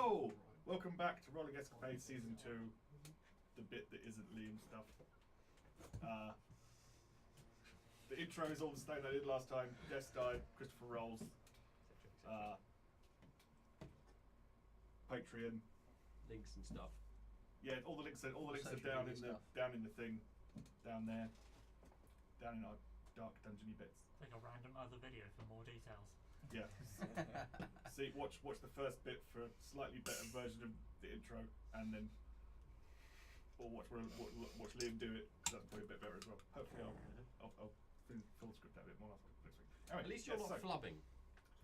Hello! Welcome back to Rolling Escapades Season 2, the bit that isn't Liam stuff. The intro is all the same I did last time. Guest died, Christopher rolls. Patreon. Links and stuff. Yeah, all the links are down in the thing. Down there. Down in our dark dungeony bits. Like a random other video for more details. Yeah. See, watch the first bit for a slightly better version of the intro, and then, or watch Liam do it, because that's probably a bit better as well. Hopefully, I'll fill the script out a bit more next week. Anyway, at least you're not flubbing.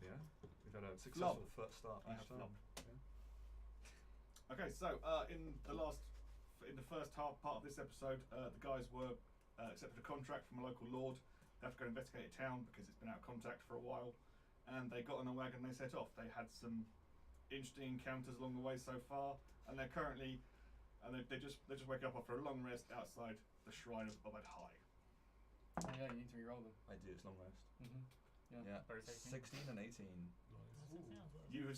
Yeah, we've had a successful first start. I have flubbed. Yeah. Okay, so in the first part of this episode, the guys were accepted a contract from a local lord. They have to go investigate a town because it's been out of contact for a while. And they got on a wagon and they set off. They had some interesting encounters along the way so far, and they're currently, they just waking up after a long rest outside the shrine of Obad-Hai. Oh yeah, you need to re-roll them. I do, it's long rest. Yeah. 16 and 18. You have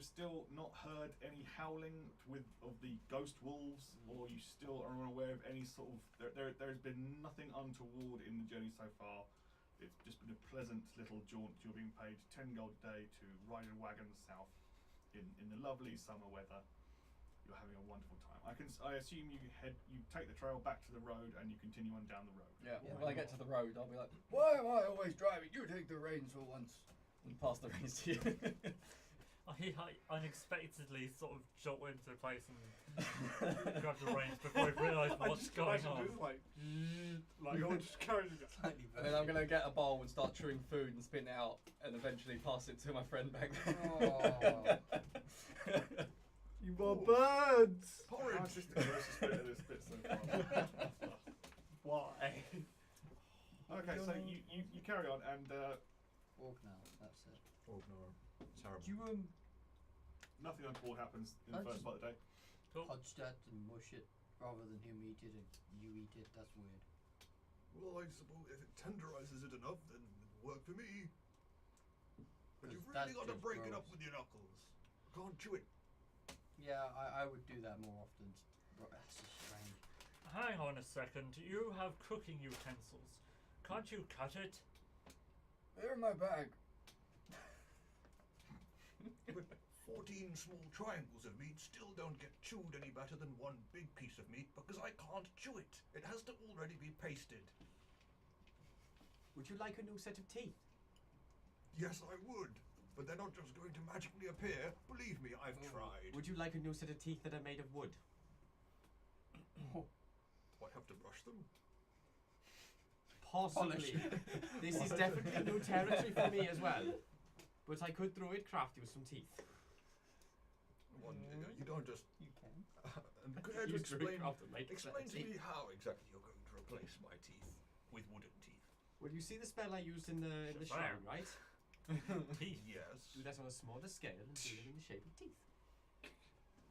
still not heard any howling of the ghost wolves, or you still are unaware of any sort of there has been nothing untoward in the journey so far. It's just been a pleasant little jaunt. You're being paid 10 gold a day to ride a wagon south in the lovely summer weather. You're having a wonderful time. I assume you take the trail back to the road and you continue on down the road. Yeah. When I get to the road, I'll be like, "Why am I always driving? You take the reins for once." And pass the reins to you. I unexpectedly sort of jolt into a place and grab the reins before I realise what's going on. Like you're just carrying it. And then I'm gonna get a bowl and start chewing food and spitting it out, and eventually pass it to my friend back there. Oh. You are birds! Porridge! How's this the grossest bit of this bit so far? Why? Okay, so you carry on and Orgnal, that's it. Ogre, terrible. Do you nothing untoward happens in the first part of the day. Cool. hodge that and mush it rather than him eat it and you eat it? That's weird. Well, I suppose if it tenderizes it enough, then it'll work for me. But you've That's really got to just break it up gross. with your knuckles. I can't chew it. Yeah, I would do that more often. But that's just strange. Hang on a second. You have cooking utensils. Can't you cut it? They're in my bag. But 14 small triangles of meat still don't get chewed any better than one big piece of meat because I can't chew it. It has to already be pasted. Would you like a new set of teeth? Yes, I would. But they're not just going to magically appear. Believe me, I've tried. Would you like a new set of teeth that are made of wood? Do I have to brush them? Possibly. This is definitely new territory for me as well. But I could throw it crafty with some teeth. One, you don't just... You can. and could I just explain to teeth. me how exactly you're going to replace my teeth with wooden teeth? Well, you see the spell I used in the shrine, right? Teeth. Yes. Do that on a smaller scale and do them in the shape of teeth.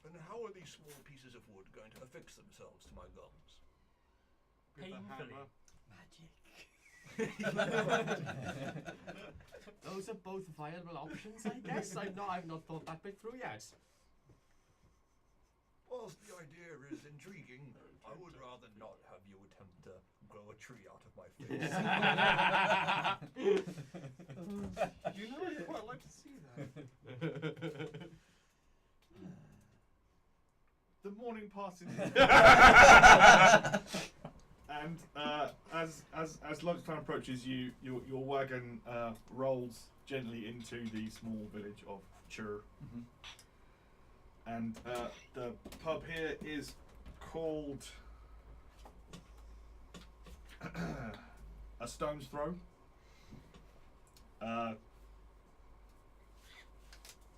And how are these small pieces of wood going to affix themselves to my gums? Painfully. Magic. Those are both viable options, I guess. I've not thought that bit through yet. Whilst the idea is intriguing, I would rather not have you attempt to grow a tree out of my face. You know, I'd quite like to see that. The morning passes, and as lunchtime approaches, your wagon rolls gently into the small village of Chur, and the pub here is called a stone's throw.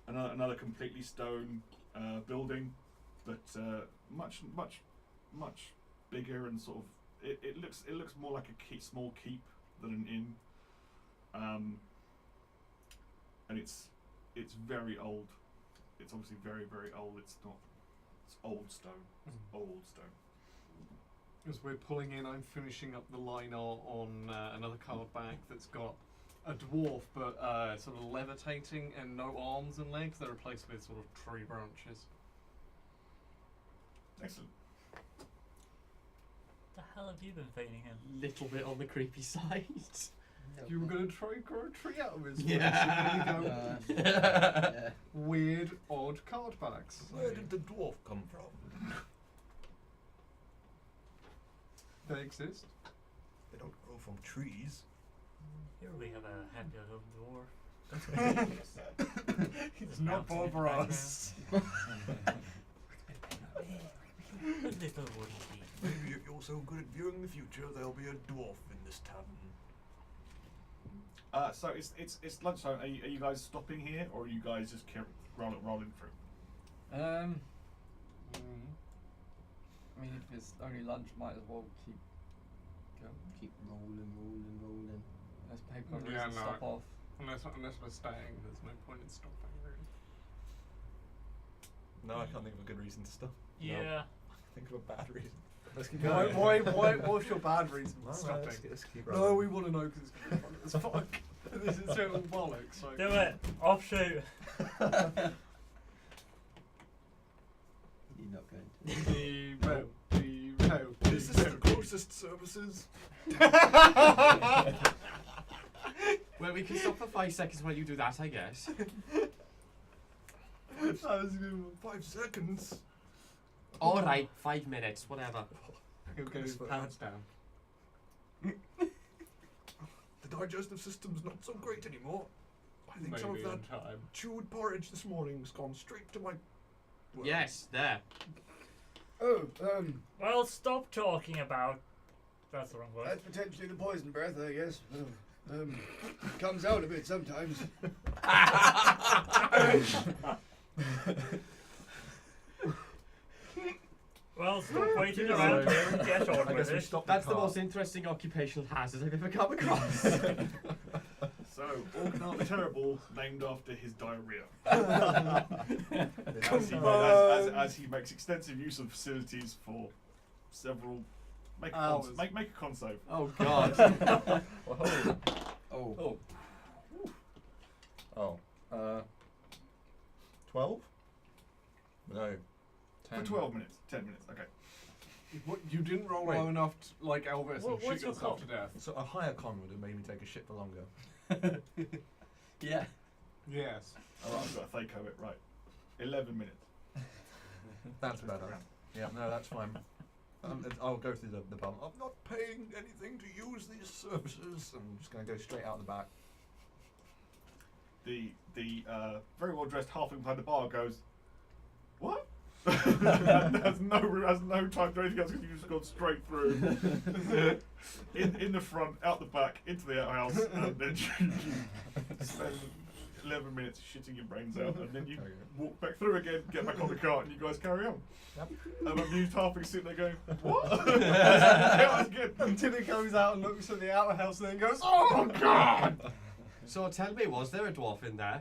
Another completely stone building, but much bigger and sort of it looks more like a small keep than an inn, and it's very old. It's obviously very, very old. It's old stone. It's old stone. As we're pulling in, I'm finishing up the line art on another card back that's got a dwarf, but sort of levitating and no arms and legs. They're replaced with sort of tree branches. Excellent. The hell have you been feeding him? Little bit on the creepy side. You were going to try and grow a tree out of his face. Yeah. And then you go, Yeah. weird, odd card backs. Where did the dwarf come from? They exist. They don't grow from trees. Here we have a happy little dwarf. It's not Mountain for us. A little wooden key. Maybe if you're so good at viewing the future, there'll be a dwarf in this tavern. So it's lunchtime. Are you guys stopping here, or are you guys just rolling through? I mean, if it's only lunch, might as well keep going. Keep rolling. Let's maybe got a Yeah, reason to no. stop off. Unless we're staying, there's no point in stopping, really. No, I can't think of a good reason to stop. Yeah. Think of a bad reason. Let's keep Why, going. what's your bad reason for stopping? Let's keep No, rolling. we want to know because it's going to be fun as fuck. This is total bollocks. So. Do it. Offshoot. You're not going to. This is the closest services. Well, we can stop for 5 seconds while you do that, I guess. That was good. 5 seconds. Alright, 5 minutes, whatever. He'll get his pants down. The digestive system's not so great anymore. I think some of Maybe that in time. chewed porridge this morning's gone straight to my. Well, Yes, there. Oh, Well, stop talking about. That's the wrong word. that's potentially the poison breath, I guess. Comes out a bit sometimes. Well, stop waiting around here and get on I with guess we it. stopped That's the the car. most interesting occupational hazard I've ever come across. So, Orgnar Terrible, named after his diarrhea. As he makes extensive use of facilities for several. Make a con save. Oh god. Oh. Oh. 12? No. 10. For 12 minutes. 10 minutes, okay. What, you didn't roll Wait. well enough to, like Elvis and What's shoot your yourself to con? death. So a higher con would have made me take a shit for longer. Yeah. Yes. Oh, I've got to Thaco it, right. 11 minutes. That's better. Yeah, no, that's fine. I'll go through the bump. I'm not paying anything to use these services. I'm just going to go straight out the back. The very well dressed halfling behind the bar goes, "What?" has no time to do anything else because you've just gone straight through. in the front, out the back, into the outhouse, and then you spend 11 minutes shitting your brains out, and then you walk back through again, get back on the cart, and you guys carry on. Yep. And I'm used halfling sitting there going, "What?" That was good. Until he goes out and looks at the outhouse and then goes, oh god! So tell me, was there a dwarf in there?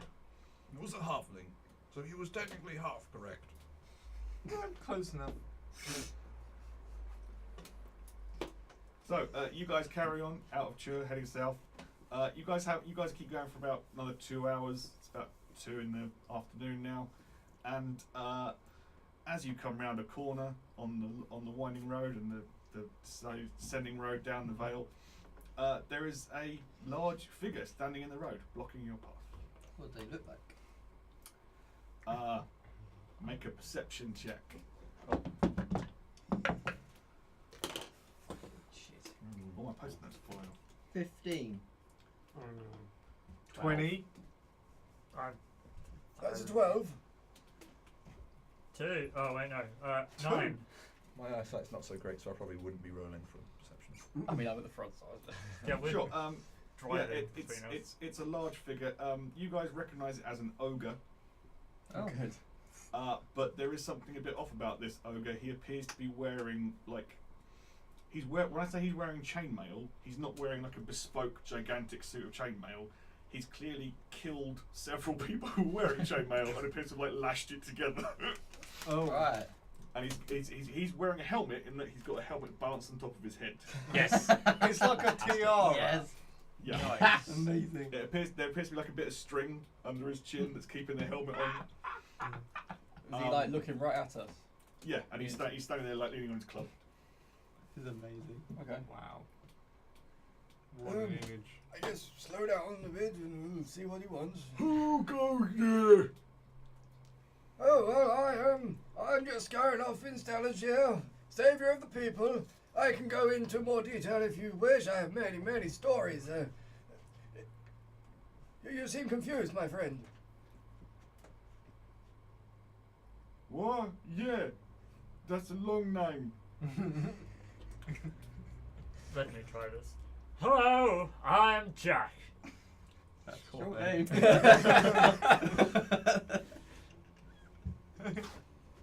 It was a halfling, so he was technically half correct. Close enough. So you guys carry on out of Chur, heading south. You guys keep going for about another 2 hours. It's about 2 in the afternoon now, and as you come round a corner on the winding road and the descending road down the vale, there is a large figure standing in the road, blocking your path. What do they look like? Make a perception check. Shit. All my post notes flying off. 15. Oh no. 20. That's a 12. 2. Oh, wait, no. 9. My eyesight's not so great, so I probably wouldn't be rolling for perception. I mean, I'm at the front side. Yeah, we're Sure. driving Yeah, between us. it's a large figure. You guys recognise it as an ogre. Oh, good. But there is something a bit off about this ogre. He appears to be wearing when I say he's wearing chainmail, he's not wearing like a bespoke gigantic suit of chainmail. He's clearly killed several people who were wearing chainmail and appears to have like lashed it together. Oh. Right. And he's wearing a helmet in that he's got a helmet balanced on top of his head. Yes. It's like a tiara. Yes. Yeah. Nice. Amazing. There appears to be like a bit of string under his chin that's keeping the helmet on. Is he like looking right at us? Yeah, and he's standing there like leaning on his club. This is amazing. Okay. Wow. What an image. I guess slow down a bit and we'll see what he wants. Who goes there? Oh, well, I'm just going off in here, savior of the people. I can go into more detail if you wish. I have many, many stories. You seem confused, my friend. What? Yeah, that's a long name. Let me try this. Hello, I'm Jack. That's Your cool. name.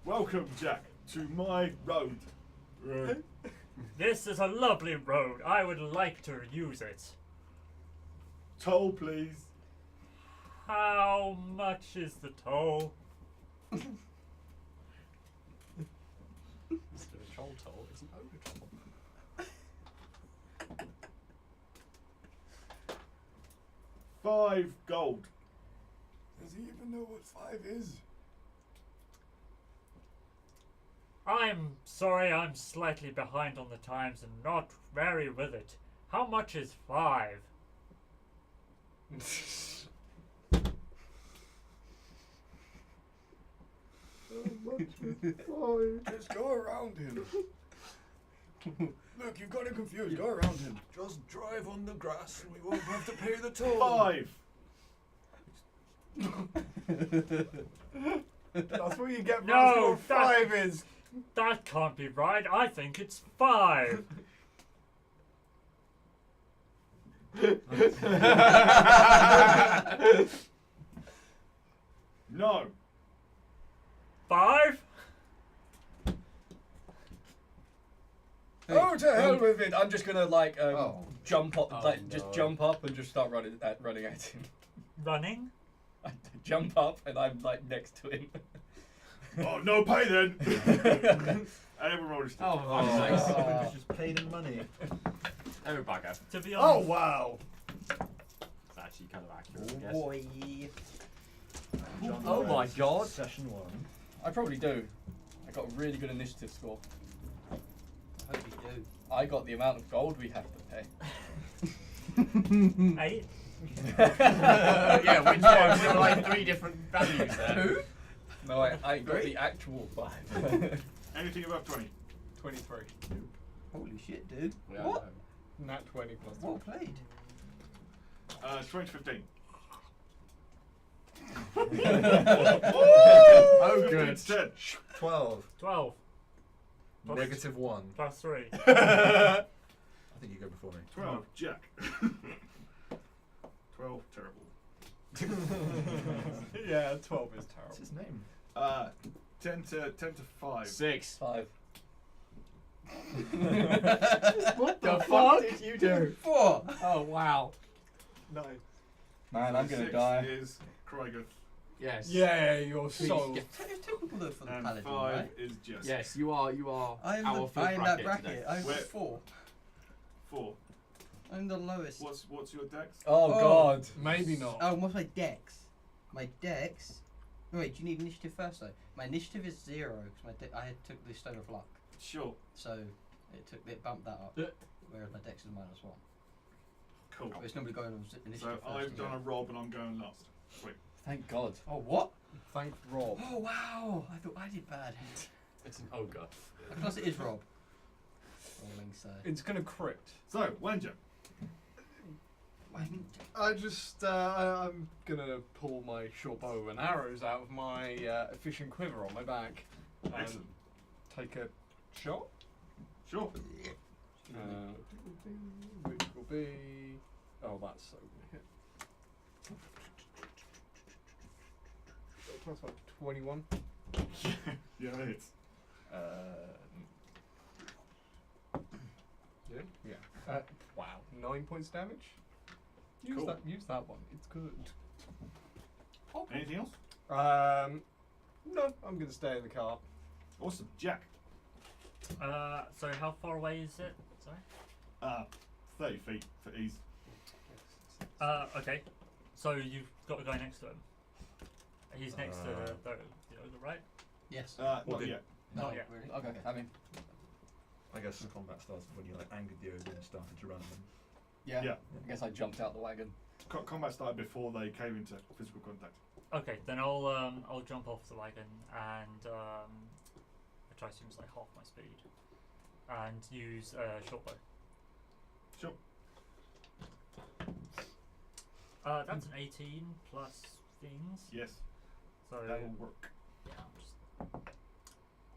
Welcome, Jack, to my road. This is a lovely road. I would like to use it. Toll, please. How much is the toll? Instead of troll toll, it's an ogre toll. 5 gold. Does he even know what 5 is? I'm sorry, I'm slightly behind on the times and not very with it. How much is 5? Just go around him. Look, you've got him confused. Go around him. Just drive on the grass and we won't have to pay the toll. 5. That's what you get for No, asking what that- 5 is. That can't be right. I think it's 5. No. 5? Oh, to hell with it! I'm just gonna like jump up, Oh, just no. jump up and just start running at him. Running? I jump up and I'm like next to him. Oh, no pay then. And everyone rolled a stick. Oh, nice. We just paid him money. Everybody go. To be Oh, honest, wow. It's actually kind of accurate, I guess. boy. John Oh my Lawrence, God. Session 1. I probably do. I got a really good initiative score. I hope you do. I got the amount of gold we have to pay. 8? Yeah, which one? There were like 3 different values there. Who? No, I got the actual 5. Anything above 20. 23. Holy shit, dude. Yeah, What? Nat 20 plus Well played. 20 to 15. Oh, good. 15 to 10. 12. 12. Plus- Negative 1. Plus 3. I think you go before me. 12, Jack. 12, terrible. Yeah, 12 is What's terrible. his name? 10 to 5. 6. 5. What the fuck did you do? 4. Oh, wow. Nice. Man, I'm gonna 6 die. is Kryger. Yes. Yeah, you're Please so. get- It's typical though for the And paladin, 5 right? is Jess. Yes, you are I'm our full that bracket bracket. today. I'm Where- 4. 4. I'm the lowest. What's your dex? Oh, Oh. God. Maybe not. Oh, what's my dex? My dex. Wait, do you need initiative first though? My initiative is 0 because I had took the stone of luck, Sure. so it bumped that up. Yeah. Whereas my dex is -1. Cool. But it's normally going on So initiative first. I've done a rob and I'm going last. Sweet. Thank God. Oh what? Thank Rob. Oh wow! I thought I did bad. It's an ogre. Plus it is Rob. Rolling so. It's gonna crit. So, Wenja. I just, I'm gonna pull my short bow and arrows out of my fishing quiver on my back and Excellent. take a shot. Sure. Which will be. Oh, that's so gonna hit. Plus what, 21? Yeah, it's. Yeah. Wow. 9 points damage. Use Cool. that. Use that one. It's good. Anything else? No. I'm gonna stay in the car. Awesome. Jack. So how far away is it? Sorry? 30 feet for ease. Okay. So you've got a guy next to him. He's next to the ogre, right? Yes. Not Well, yet. Not yet. Really? Okay. I mean, I guess the combat started when you angered the ogre and started to run them. yeah. Yeah. I guess I jumped out the wagon. Combat started before they came into physical contact. Okay, then I'll jump off the wagon and I try to use like half my speed and use short bow. Sure. That's an 18 plus things. Yes, So that will work. yeah,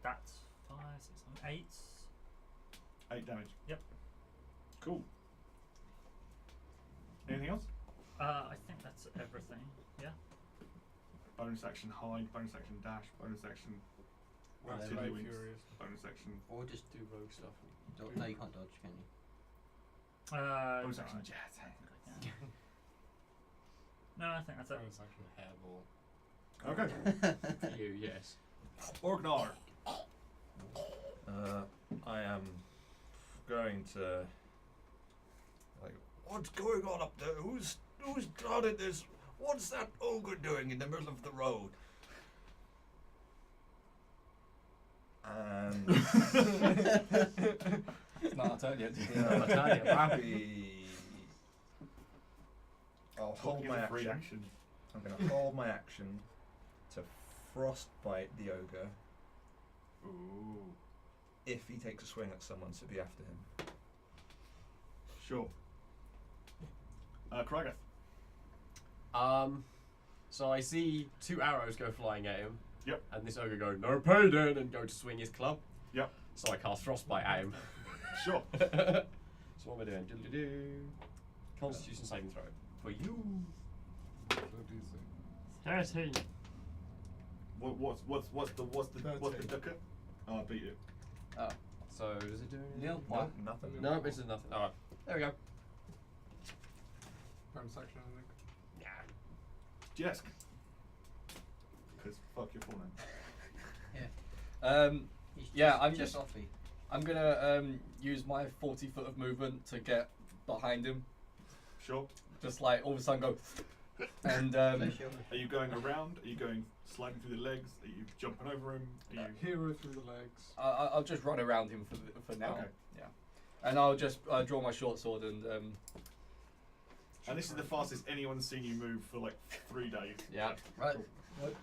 that's 5, 6, 7, 8. 8 damage. Yep. Cool. Anything else? I think that's everything. Yeah. Bonus action hide, bonus action dash, bonus action Well, Tiddly very winks, furious. bonus action Or just do rogue stuff. No, you can't dodge, can you? bonus No, action I jet. think I can. No, I think that's it. Bonus action hairball. Okay. For you, yes. Orgnar. I am going to. Like, What's going on up there? Who's started this? What's that ogre doing in the middle of the road? and It's not our turn yet. happy. I'll hold Talking my as a free action. action. I'm going to hold my action to frostbite the ogre Ooh. if he takes a swing at someone to be after him. Sure. Kragath. So I see 2 arrows go flying at him. Yep. And this ogre go, no payday, and go to swing his club. Yep. So I cast frostbite at him. Sure. So what am I doing? Diddly-doo. Constitution saving throw. For you. 13. What's the ducker? Oh, I beat you. So does it do anything? Nil. Nope, nothing. No, this is nothing. Alright. There we go. Bonus action, I think. Jesk. Because fuck your full name. Yeah, I'm just. I'm gonna use my 40 foot of movement to get behind him. Sure. Just like all of a sudden go, and Are you going around? Are you going sliding through the legs? Are you jumping over him? Are you... Hero through the legs. I'll just run around him for now. Okay. Yeah, and I'll just draw my short sword and. And this is the fastest anyone's seen you move for like 3 days. Yeah. Right. What?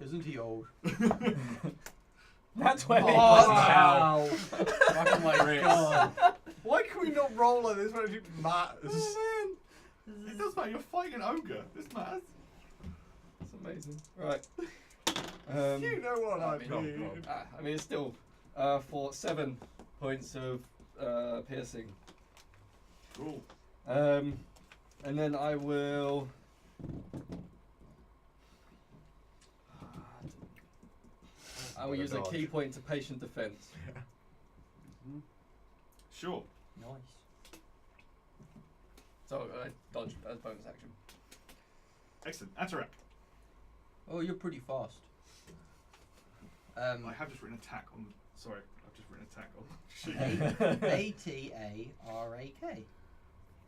Isn't he old? That's where. Wow. Oh my god. Why can we not roll like this when it matters? It does matter. You're fighting an ogre. This matters. That's amazing. Right. You know what I Go, mean. go. I mean, it's still for 7 points of piercing. Cool. And then I will. I will use a key point to patient defense. Sure. Nice. So I dodge as bonus action. Excellent. Atarak. Oh, you're pretty fast. I have just written attack on. Sorry, I've just written attack on. Shit. A-T-A-R-A-K.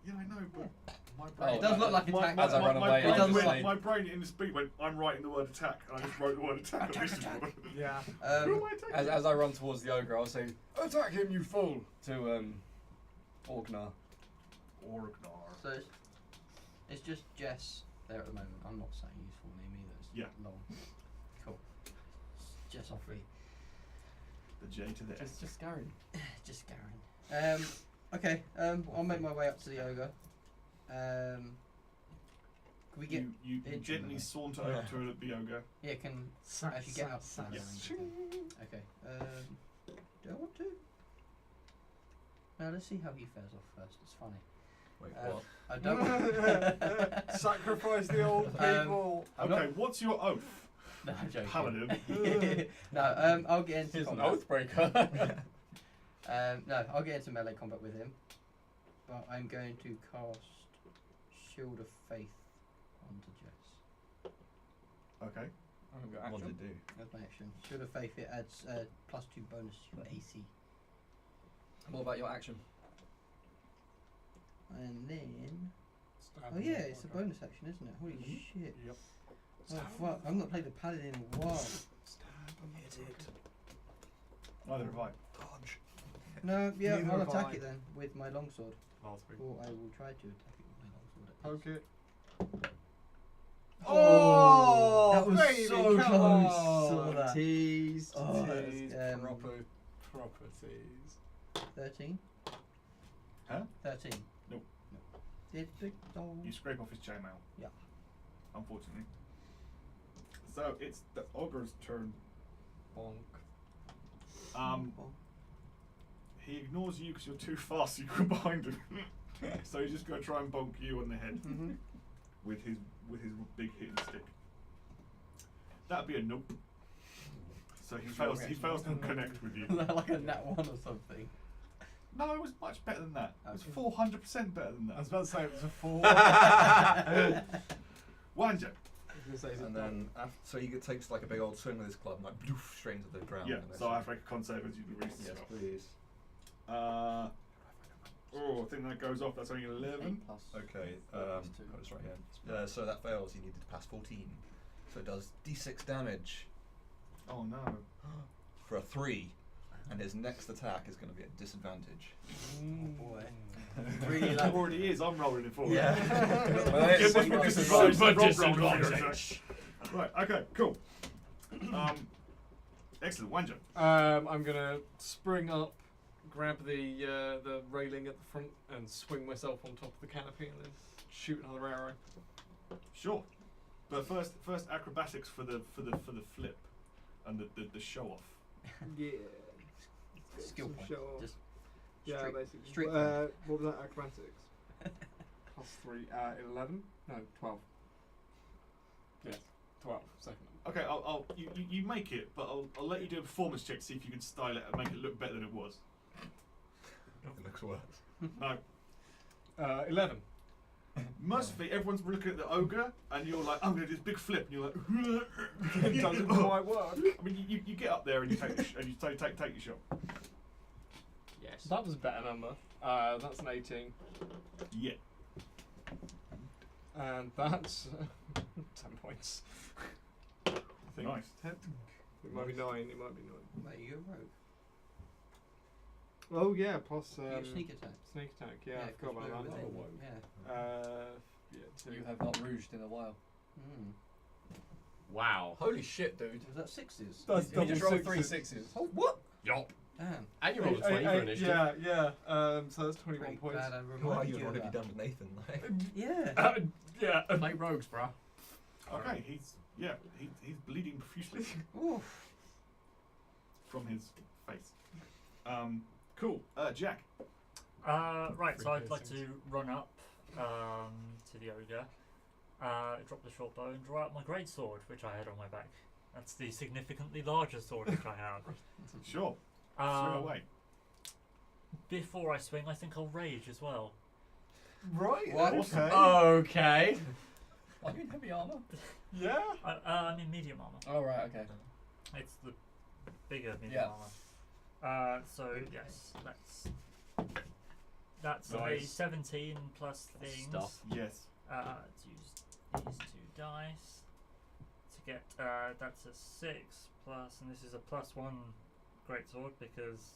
Yeah, I know, but my Oh, brain. It does look like attack. As I run away, it doesn't went, say. my brain in the speed went. I'm writing the word attack, and I just wrote the word attack. on this one. Yeah. Who am I attacking? As I run towards the ogre, I'll say, "Attack him, you fool!" to Orgnar. Orgnar. So it's just Jess there at the moment. I'm not saying his full name either. It's Yeah. long. Cool. Jess Offrey. The J to the S. Just Garen. Just Garen. Okay. I'll make my way up to the ogre. Can we get? You into gently the- saunter over to the ogre. Yeah. Can actually get up. To the Yes. Okay. Do I want to? Now let's see how he fares off first. It's funny. Wait, Uh, what? I don't. Sacrifice the old people. I'm Okay, not- what's your oath? No, I'm joking. Paladin. No, I'll get into He's an combat. oathbreaker. No, I'll get into melee combat with him. But I'm going to cast Shield of Faith onto Jess. Okay. What did it do? That's my action. Shield of Faith, it adds +2 bonus to your AC. What about your action? And then Oh yeah, it's a bonus action, isn't it? Holy shit. Yep. Oh fuck, I've not played the paladin in a while. Hit it. Neither have I. Dodge. No, yeah, Neither I'll have attack I. it then with my longsword. Last week. Or I will try to attack it with my longsword. Poke it. Oh, that was baby, so come close. on. Saw that. Teased. Oh, Teased. that's, Proper teased. 13? Huh? 13. Nope. No. Did the dog. You scrape off his chainmail. Yeah. Unfortunately. So it's the ogre's turn. Bonk. He ignores you because you're too fast. You go behind him. So he's just going to try and bonk you on the head with his big hitting stick. That'd be a nope. So he fails. He fails to connect with you. Like a nat 1 or something. No, it was much better than that. It was Okay. 400% better than I was that. about to say it was a 4. Wanja. And then, so he takes like a big old swing with his club and like doof, straight into the ground. Yeah. and So I have to make a con save as you release Yes, yourself. please. Oh, I think that goes off. That's only 11. Okay, Plus two. oh, it's right here. So that fails. You needed to pass 14. So it does d6 damage Oh no. for a 3, and his next attack is going to be at disadvantage. Oh boy. Really, that already is. I'm rolling it for you. Yeah. Well, it's Super disadvantage. Right. Okay. Cool. Excellent. Wanja. I'm gonna spring up, grab the railing at the front, and swing myself on top of the canopy, and then shoot another arrow. Sure. But first acrobatics for the flip and the show off. Yeah. Skill Some point. show off. Just Yeah, straight- basically. straight What was that? Acrobatics. +3. 11. No, 12. Yes, 12. Second. Okay. You make it, but I'll let you do a performance check to see if you can style it and make it look better than it was. It looks worse. No. 11. Mercifully, everyone's looking at the ogre, and you're like, I'm going to do this big flip, and you're like, It doesn't quite work. I mean, you get up there and you take take your shot. yes. That was a better number. That's an 18. Yeah. And that's 10 points. Nice. 10. It might be 9. It might be 9. Wait, you're a rogue. Oh yeah, plus You get sneak attack. sneak attack. Yeah, I forgot because about we're that. within- Yeah. Yeah, 2. You have not rouged in a while. Mm. Wow. Holy shit, dude. Was that sixes? That's You just rolled double 3 sixes. 6s. Oh, what? Yup. Damn. And you rolled a 20 for initiative. Yeah. So that's 21 Pretty points. glad I What are reminded you you of already that. done with Nathan? Like, Yeah. Yeah. Play rogues, bruh. Okay, he's bleeding profusely Oof. from his face. Cool. Jack. Right, so I'd Free like to piercings. run up to the ogre, drop the short bow, and draw out my greatsword, which I had on my back. That's the significantly larger sword which I have. Sure. Swing away. Before I swing, I think I'll rage as well. Right. What? Okay. Okay. Are you in heavy armour? Yeah. I'm in medium armor. Oh, right, okay. It's the bigger medium Yeah. armor. So yes, that's a Nice. 17 plus things. Stuff. Yes. To use these 2 dice to get that's a 6 plus, and this is a +1 greatsword because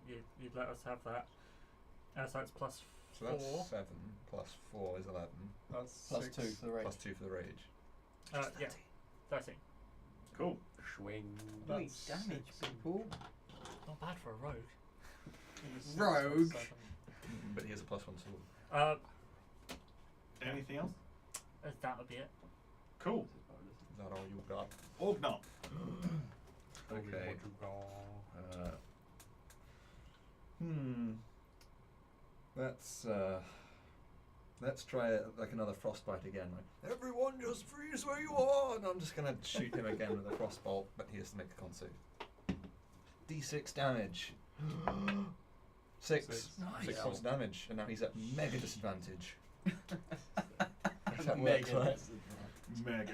you'd let us have that. So that's plus so that's 4. 7 plus 4 is 11. That's Plus 6. 2 for the rage. Plus 2 for the rage. Yeah, 13. Cool. Swing. Wait, That's damage, 6. people. Not bad for a rogue. Rogue. But he has a +1 sword. Anything else? That would be it. Cool. Is that all you got? Ognar. Okay. Let's try it like another frostbite again. Like, everyone just freeze where you are! And I'm just gonna shoot him again with a frostbolt, but he has to make a con save. D6 damage. 6. Nice. 6 points of damage, and now he's at mega disadvantage. That works, right? Mega.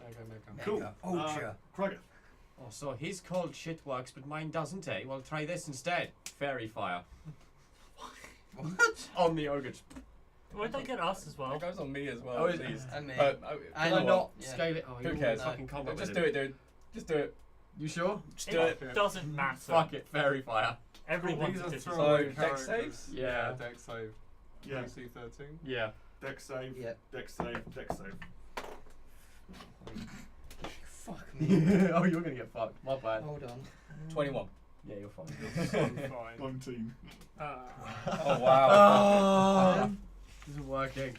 Mega. Cool. Ultra. Krugger. Oh, so his cold shit works, but mine doesn't, eh? Well, try this instead. Fairy fire. What? On the ogre. Would they get us as well? It goes on me as well, Oh, at least. And me. But, And can I not? Yeah. Scale it. Oh, Who you're cares? in fucking combat Just with do him. it, dude. Just do it. You sure? Just do it. It doesn't matter. Fuck it, fairy fire. Everyone's These a are different. throwaway So, dex characters. saves? Yeah. Dex save. Yeah. DC 13. Yeah. Dex save. Yeah. Dex save. Dex save. Fuck me. Oh, you're gonna get fucked. My bad. Hold on. 21. Yeah, you're fine. I'm fine. 19. Oh, wow. Oh, this isn't working.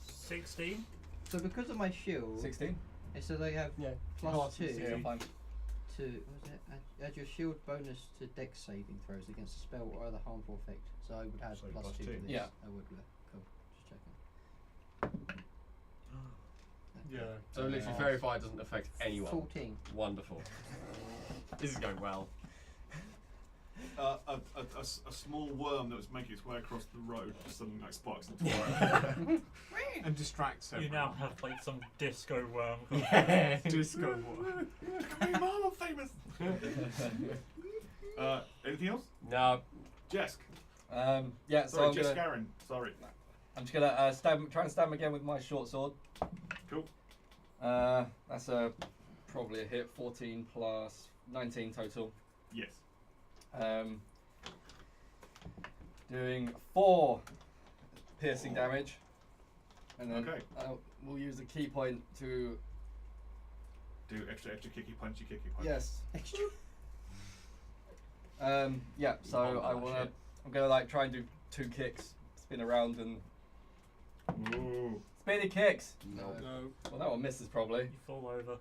16. So because of my shield, 16? it says I have Yeah. plus Yeah, 2 fine. to what was it? Add your shield bonus to dex saving throws against a spell or other harmful effect. So I would have So plus plus 2 to two. this. Yeah. I would. Cool. Just checking. Yeah. So literally, fairy fire doesn't affect anyone. 14. Wonderful. This is going well. A small worm that was making its way across the road just suddenly like sparks into fire. And distracts You everyone. now have like some disco worm. Yeah. Disco war. Come on, Mom, I'm famous. Anything else? No. Jesk. Yeah, so Sorry, I'm Jesk gonna, Aaron. Sorry. I'm just gonna try and stab him again with my short sword. Cool. That's probably a hit. 14 plus 19 total. Yes. Doing 4 piercing damage, and then Okay. we'll use a key point to Do extra kicky punchy. yes. Extra. Yeah. So Oh, I'm gonna like try and do 2 kicks, spin around and Ooh. spinny kicks. No. No. Well, that one misses probably. You fall over.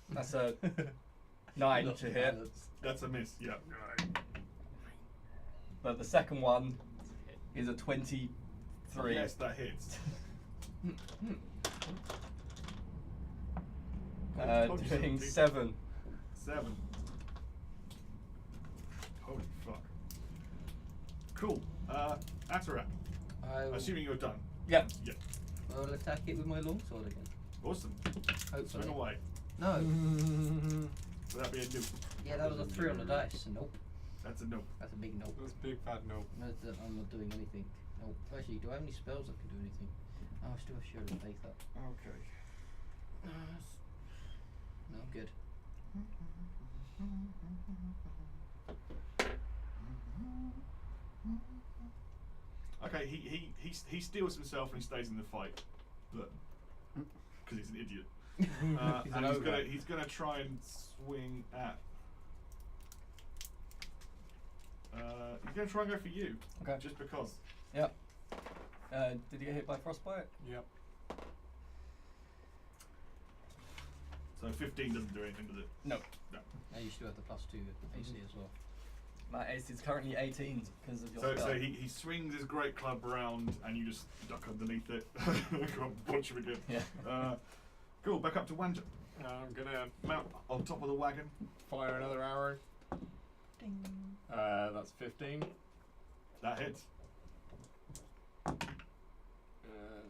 That's a 9 Not to hit, balance. That's a miss. Yeah. but the second one is a 23. Yes, that hits. Doing 7. 7. Holy fuck. Cool. Atarak. I will, Assuming you're done. Yeah. Yeah. I will attack it with my longsword again. Awesome. Hopefully. Swing away. No. So that'd be a nuke. Yeah, that was a 3 on the dice. Nope. That's a nuke. That's a big nope. That's big fat no. No, I'm not doing anything. Nope. Actually, do I have any spells that can do anything? Oh, I still have Shield of Faith up. Okay. No, I'm good. Okay, he steals himself and he stays in the fight, but because he's an idiot. He's an And ogre. he's gonna try and swing at. He's gonna try and go for you. Okay. Just because. Yep. Did you get hit by frostbite? Yep. So 15 doesn't do anything, does it? No. And you still have the plus 2 AC as well. My ace is currently 18 because of your So spell. he swings his great club round and you just duck underneath it. Go and punch him again. Yeah. Cool. Back up to Wanja. I'm gonna Mount on top of the wagon. fire another arrow. Ding. That's 15. That hits.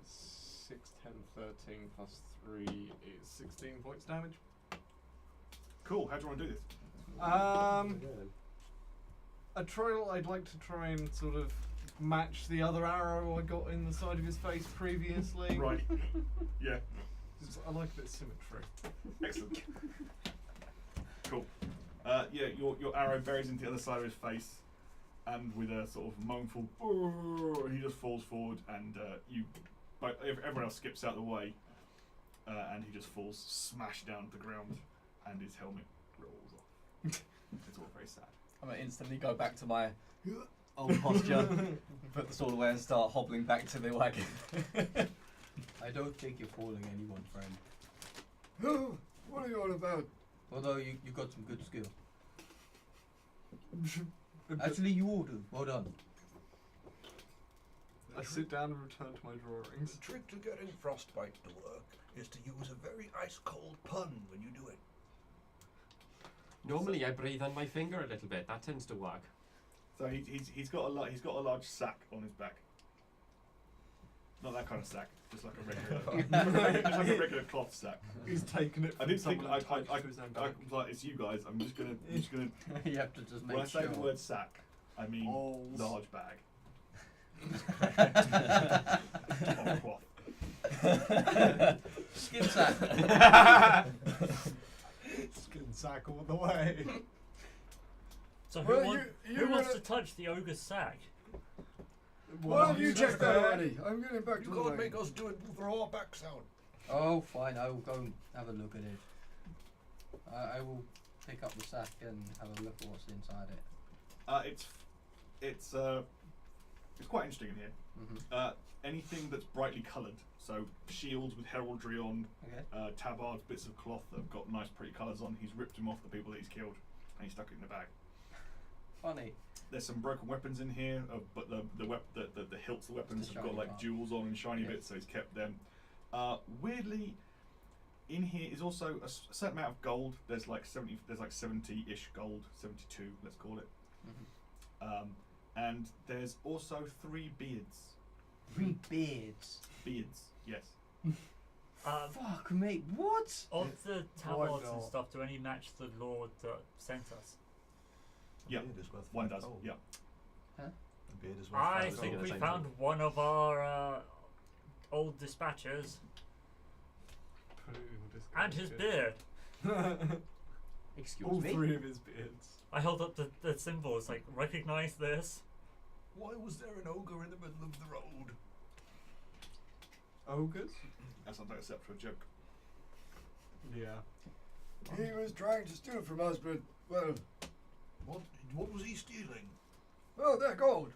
6, 10, 13 plus 3 is 16 points damage. Cool. How do you want to do this? I'd like to try and sort of match the other arrow I got in the side of his face previously. Right. Yeah. I like a bit of symmetry. Excellent. Cool. Yeah, your arrow buries into the other side of his face, and with a sort of moanful, he just falls forward, and but everyone else skips out of the way, and he just falls smashed down to the ground, and his helmet rolls off. It's all very sad. I'm gonna instantly go back to my old posture, put the sword away, and start hobbling back to the wagon. I don't think you're fooling anyone, friend. Oh, what are you all about? Although you got some good skill. Actually, you all do. Well done. I sit down and return to my drawings. The trick to getting frostbite to work is to use a very ice cold pun when you do it. Normally I breathe on my finger a little bit. That tends to work. So he's got a large sack on his back. Not that kind of sack, just like a regular, just like a regular cloth sack. He's taken it I from didn't think someone and attached it to his own I back. was like, it's you guys. I'm just gonna You have to just make when I say sure. the word sack, I mean Balls. large bag. Top cloth. Skin sack. Skin sack all the way. So Well, who wants to touch the ogre's sack? Why have you checked that already? I'm getting back to You the can't wagon. make us do it with our backs out. Oh, fine. I will go and have a look at it. I will pick up the sack and have a look at what's inside it. It's quite interesting in here. Mm-hmm. Anything that's brightly coloured, so shields with heraldry on, Okay. tabards, bits of cloth that have got nice pretty colours on. He's ripped them off the people that he's killed, and he stuck it in the bag. Funny. There's some broken weapons in here, but the hilts of the weapons The have got shiny like part. jewels on and shiny Yeah. bits, so he's kept them. Weirdly, in here is also a certain amount of gold. There's like 70-ish gold, 72, let's call it. Mm-hmm. And there's also 3 beards. 3 beards. Beards, yes. Fuck me. What? Of the tabards and not? stuff, do any match the lord that sent us? Yeah, The beard is worth one 5 does. gold. Yeah. The beard is worth I 5 think gold. we same found thing. one of our old dispatchers and his beard. Excuse All me. 3 of his beards. I held up the symbols, like, recognize this. Why was there an ogre in the middle of the road? Ogres? That sounds like a separate joke. Yeah. He was trying to steal from us, but, well, What was he stealing? oh, they're gold.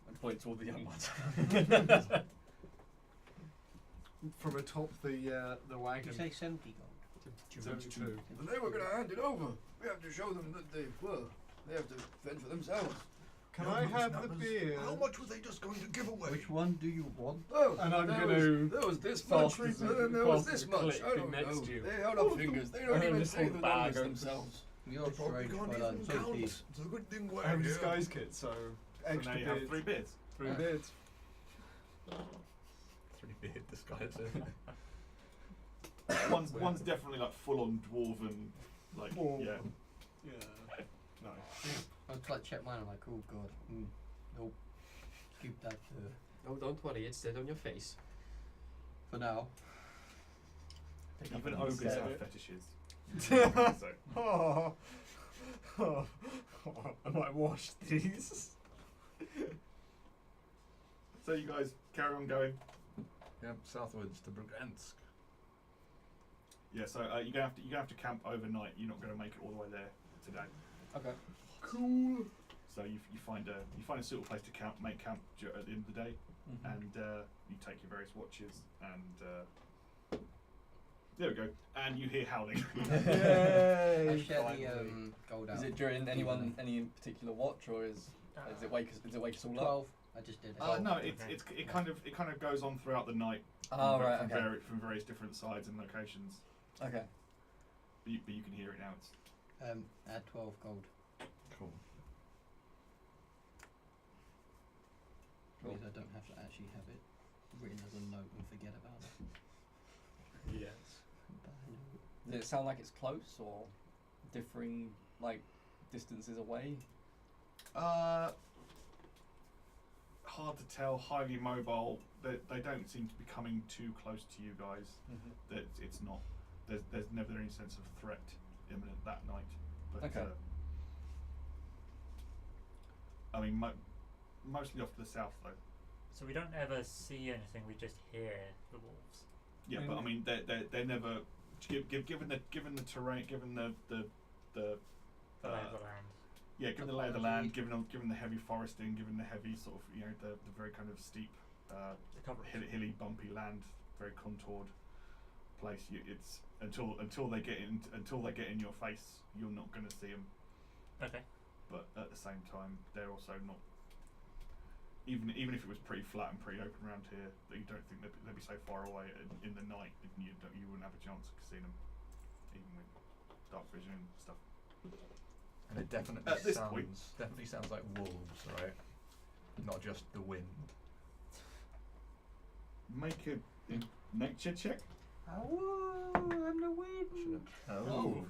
And point toward the young ones. From atop the Did wagon. you say 70 gold? 72. And they were going to hand it over. We have to show them that they have to fend for themselves. Can No, I but have that the was- beard? How much were they just going to give away? Which one do you want? Oh, And I'm there gonna was, there was this much, fast and then there was fast this the much. click I don't next know. to you. They held up fingers. They don't And even just say hold the the bag numbers over. themselves. You're They probably strange, can't but I'm even so count. pleased. It's a good thing we're I have a here. disguise kit, so So extra now you have beards. 3 beards. 3 Ah. beards. 3 beard disguise. One's definitely like full on dwarven, like Dwarven. yeah. Yeah. Nice. I was like, check mine. I'm like, oh god. Nope. Keep that Oh, don't worry, it's dead on your face. for now. Even Nothing ogres said. have fetishes. So, Oh. Oh. I might wash these. so you guys carry on going. Yep, southwards to Brugantsk. Yeah. So you're gonna have to camp overnight. You're not gonna make it all the way there today. Okay. Cool. So you find a suitable place to camp, make camp at the end of the day, Mhm. and you take your various watches, and there we go. And you hear howling. I Yay! share finally. the gold out. Is it during Evenly. any particular watch, or is it wake us all up? 12. I just did it. No, Okay. it kind of goes on throughout the night. Oh, from, right, from, okay. from various different sides and locations. Okay. But you can hear it now. It's Add 12 gold. Cool. Means I don't have to actually have it written as a note and forget about it. Yes. But I know. Does it sound like it's close or differing, like, distances away? hard to tell. Highly mobile. They don't seem to be coming too close to you guys. Mm-hmm. That it's not. There's never any sense of threat imminent that night. But Okay. I mean, mostly off to the south though. So we don't ever see anything, we just hear the wolves. Yeah, but I mean, they're never given the terrain, given the The lay of the land. yeah, given the lay of the land, given the heavy foresting, given the heavy sort of the very kind of steep, The coverage. hilly, bumpy land, very contoured place. It's until they get in your face, you're not going to see them. Okay. But at the same time, they're also not. Even if it was pretty flat and pretty open around here, that you don't think they'd be so far away in the night, you wouldn't have a chance of seeing them, even with dark vision and stuff. And it definitely At this point. sounds like wolves, right? Not just the wind. Make a nature check. Oh, I'm the wind. Oh. Oh.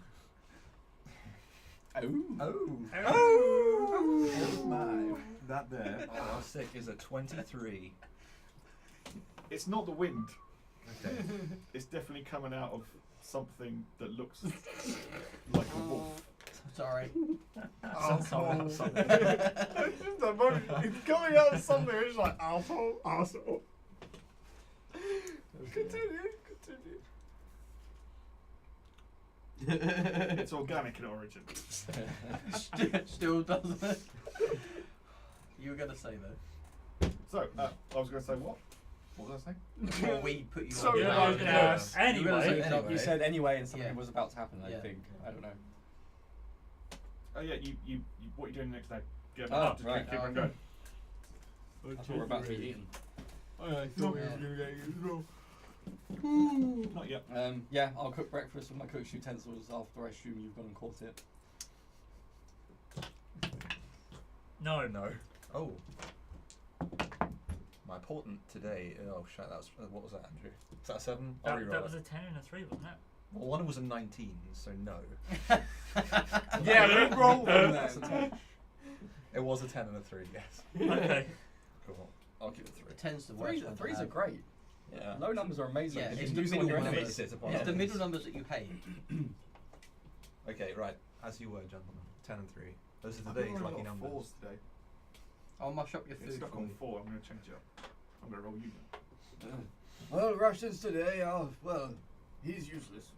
Oh. Oh my. that there. How sick is a 23? It's not the wind. Okay. It's definitely coming out of something that looks like a wolf. Sorry. Asshole. It's coming out of something. It's like asshole. Continue. It's organic in origin. Still doesn't it? You were going to say though. So, I was going to say what? What was I saying? Well, we put you So on. you Yeah, know, I was gonna ask. You were gonna say Anyway, anyway. You said anyway, and something Yeah. was about to happen. I Yeah. think. I don't know. Oh yeah, you what are you doing the next day? Get Oh, up, just right. keep on going. I thought we were about to be eaten. I thought we were Yeah. going to get you as well. Not yet. Yeah, I'll cook breakfast with my cook's utensils after I assume you've gone and caught it. no. Oh. My portent today. Oh shit, that was what was that, Andrew? Was that a 7? I'll That, reroll that it. was a 10 and a 3, wasn't it? Well, one was a 19, so no. Yeah, we roll them That's a then. 10. It was a 10 and a 3, yes. Okay. Cool. I'll give it 3. It tends to work. Threes are great. Yeah. Low numbers are amazing. Yeah, You it's can the use middle them on your numbers. enemies. It's the middle numbers that you hate. Okay, right. As you were, gentlemen. 10 and 3. Those are I've today's only lucky got numbers. 4s today. I'll mush up your It's food stuck for on you. 4. I'm going to change it up. I'm going to roll you then. Well, Russians today are, well, he's useless.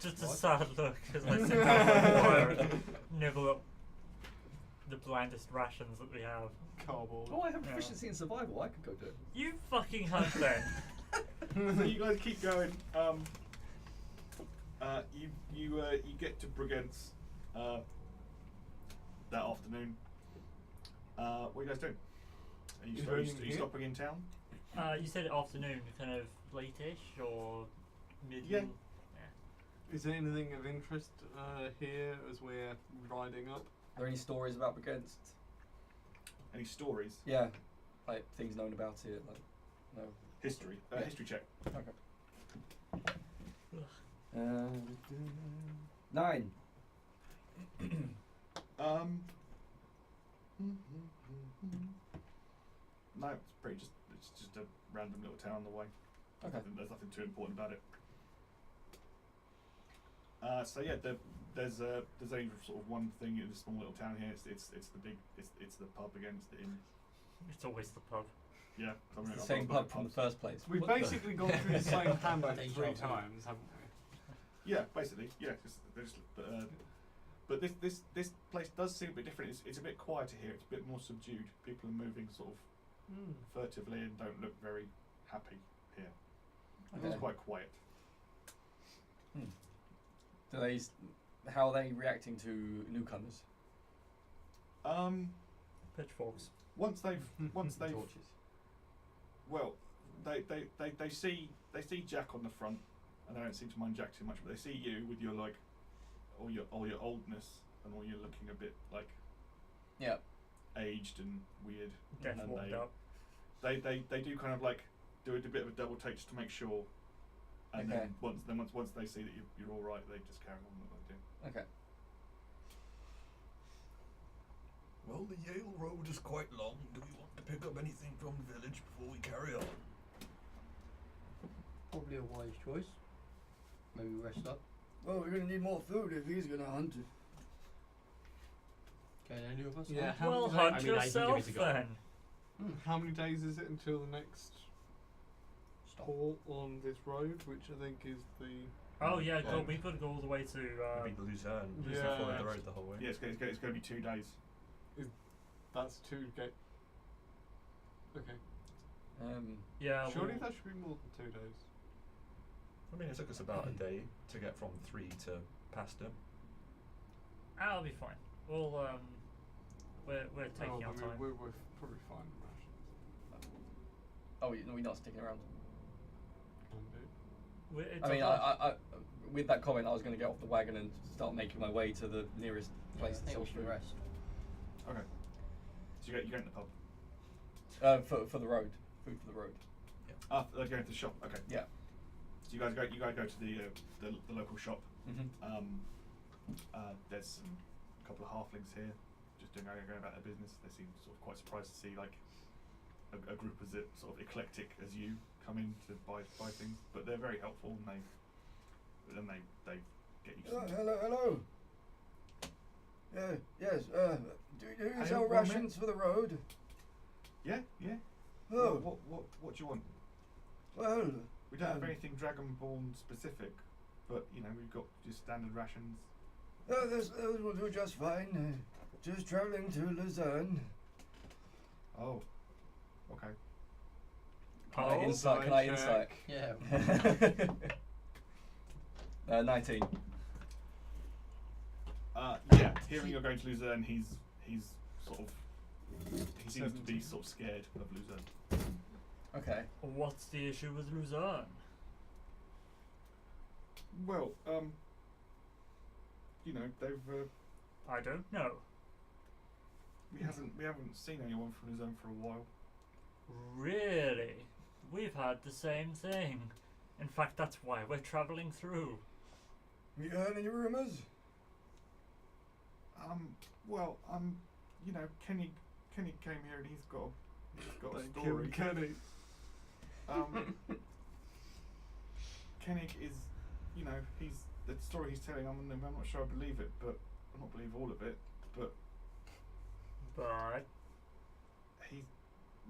Just a sad look as I sit down by the fire and nibble up the blandest rations that we have. Cardboard. Oh, I have Yeah. proficiency in survival. I could go do it. You fucking hunt then. So you guys keep going. You get to Brigance that afternoon. What are you guys doing? Are you, Is are there you, anything are you here? stopping in town? You said afternoon, kind of late-ish or mid? Yeah. Is there anything of interest here as we're riding up? Are there any stories about Against? Any stories? Yeah, like things known about it. Like, no. History. Yeah. History check. Okay. 9. No, it's pretty it's just a random little town on the way. Okay. There's nothing too important about it. So yeah, there's only sort of one thing in this small little town here. It's the pub again. It's the inn. It's always the pub. Yeah, so I'm It's the gonna- same I've got pub from the pubs. first place. We've What the- basically gone through the same hamlet Deja 3 vu. times, haven't we? Yeah, basically, yeah. But this place does seem a bit different. It's a bit quieter here. It's a bit more subdued. People are moving sort of furtively and don't look very happy here. Okay. It's quite quiet. Do they? How are they reacting to newcomers? Pitchforks. Once they've Torches. well, they see Jack on the front, and they don't seem to mind Jack too much, but they see you with your like all your oldness and all you're looking a bit like Yeah. aged and weird. Death and warmed up. They do kind of like do a bit of a double take just to make sure, and Okay. then once they see that you're all right, they just carry on with what they do. Okay. Well, the Yale Road is quite long. Do we want to pick up anything from the village before we carry on? Probably a wise choice. Maybe rest up. Well, we're gonna need more food if he's gonna hunt it. Can any of us? Yeah, hunt? how Well, many hunt I mean, I can give yourself it a go. then. How many days is it until the next Stop. port on this road, which I think is the... Oh yeah, Yeah. God, we've got to go all the way to. I mean, Luzern. Yeah. Just followed the road the whole way. Yeah, it's going to be 2 days. That's 2 gate. Okay. Yeah. Surely well, that should be more than 2 days. I mean, it took us about a day to get from 3 to Pastor. I'll be fine. We'll we're taking our time. We're probably fine with rations. Oh, we're not sticking around. Can do. It's I mean, a hard- I with that comment, I was going to get off the wagon and start making my way to the nearest place I to think sell we should food. rest. Okay. So you go in the pub. For the road, food for the road. They're going to the shop. Okay. Yeah. So you guys go to the local shop. Mm-hmm. There's some couple of halflings here, just going about their business. They seem sort of quite surprised to see like a group as sort of eclectic as you come in to buy things, but they're very helpful and they get you. Hello. Yes. Do you sell one rations for the road? Yeah. Oh. What do you want? Well. We don't have anything dragonborn specific, but you know we've got just standard rations. Those will do just fine. Just travelling to Luzern. Oh. Okay. Can I insight? Can I insight? Yeah. 19. Yeah. Hearing you're going to Luzern, he's sort of he seems to be sort of scared of Luzern. Okay. What's the issue with Luzern? Well, you know they've. I don't know. We haven't seen anyone from Luzern for a while. Really? We've had the same thing. In fact, that's why we're travelling through. You heard any rumours? Well, you know, Kenny came here and he's got a They story. killed Kenny. Kenny is, you know, the story he's telling. I'm not sure I believe it, but I don't believe all of it. But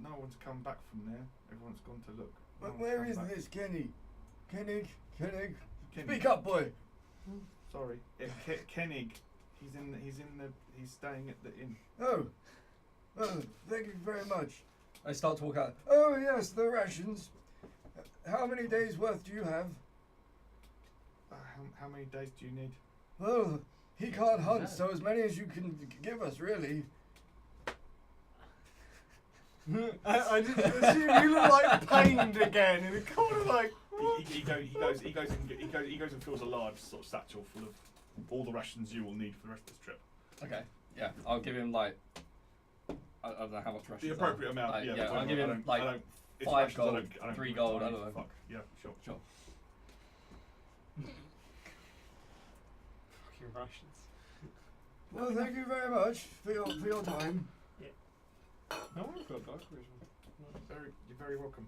no one's come back from there. Everyone's gone to look. But where is this Kenny? Kenny. Kenny. Speak up, boy. Sorry, Kennig. He's staying at the inn. Oh, thank you very much. I start to walk out. Oh yes, the rations. How many days worth do you have? How many days do you need? Well, he can't hunt, so as many as you can give us, really. I just assume you look like pained again in a corner like. He goes and fills a large sort of satchel full of all the rations you will need for the rest of this trip. Okay. Yeah. I'll give him like. I don't know how much rations. The appropriate amount. Like, Yeah. I'll give him like it's 5 rations, gold, I don't 3 give gold. I time, don't know. Fuck. Yeah. Sure. Fucking Russians. Well, thank you very much for your time. No one's got dark vision. You're very welcome.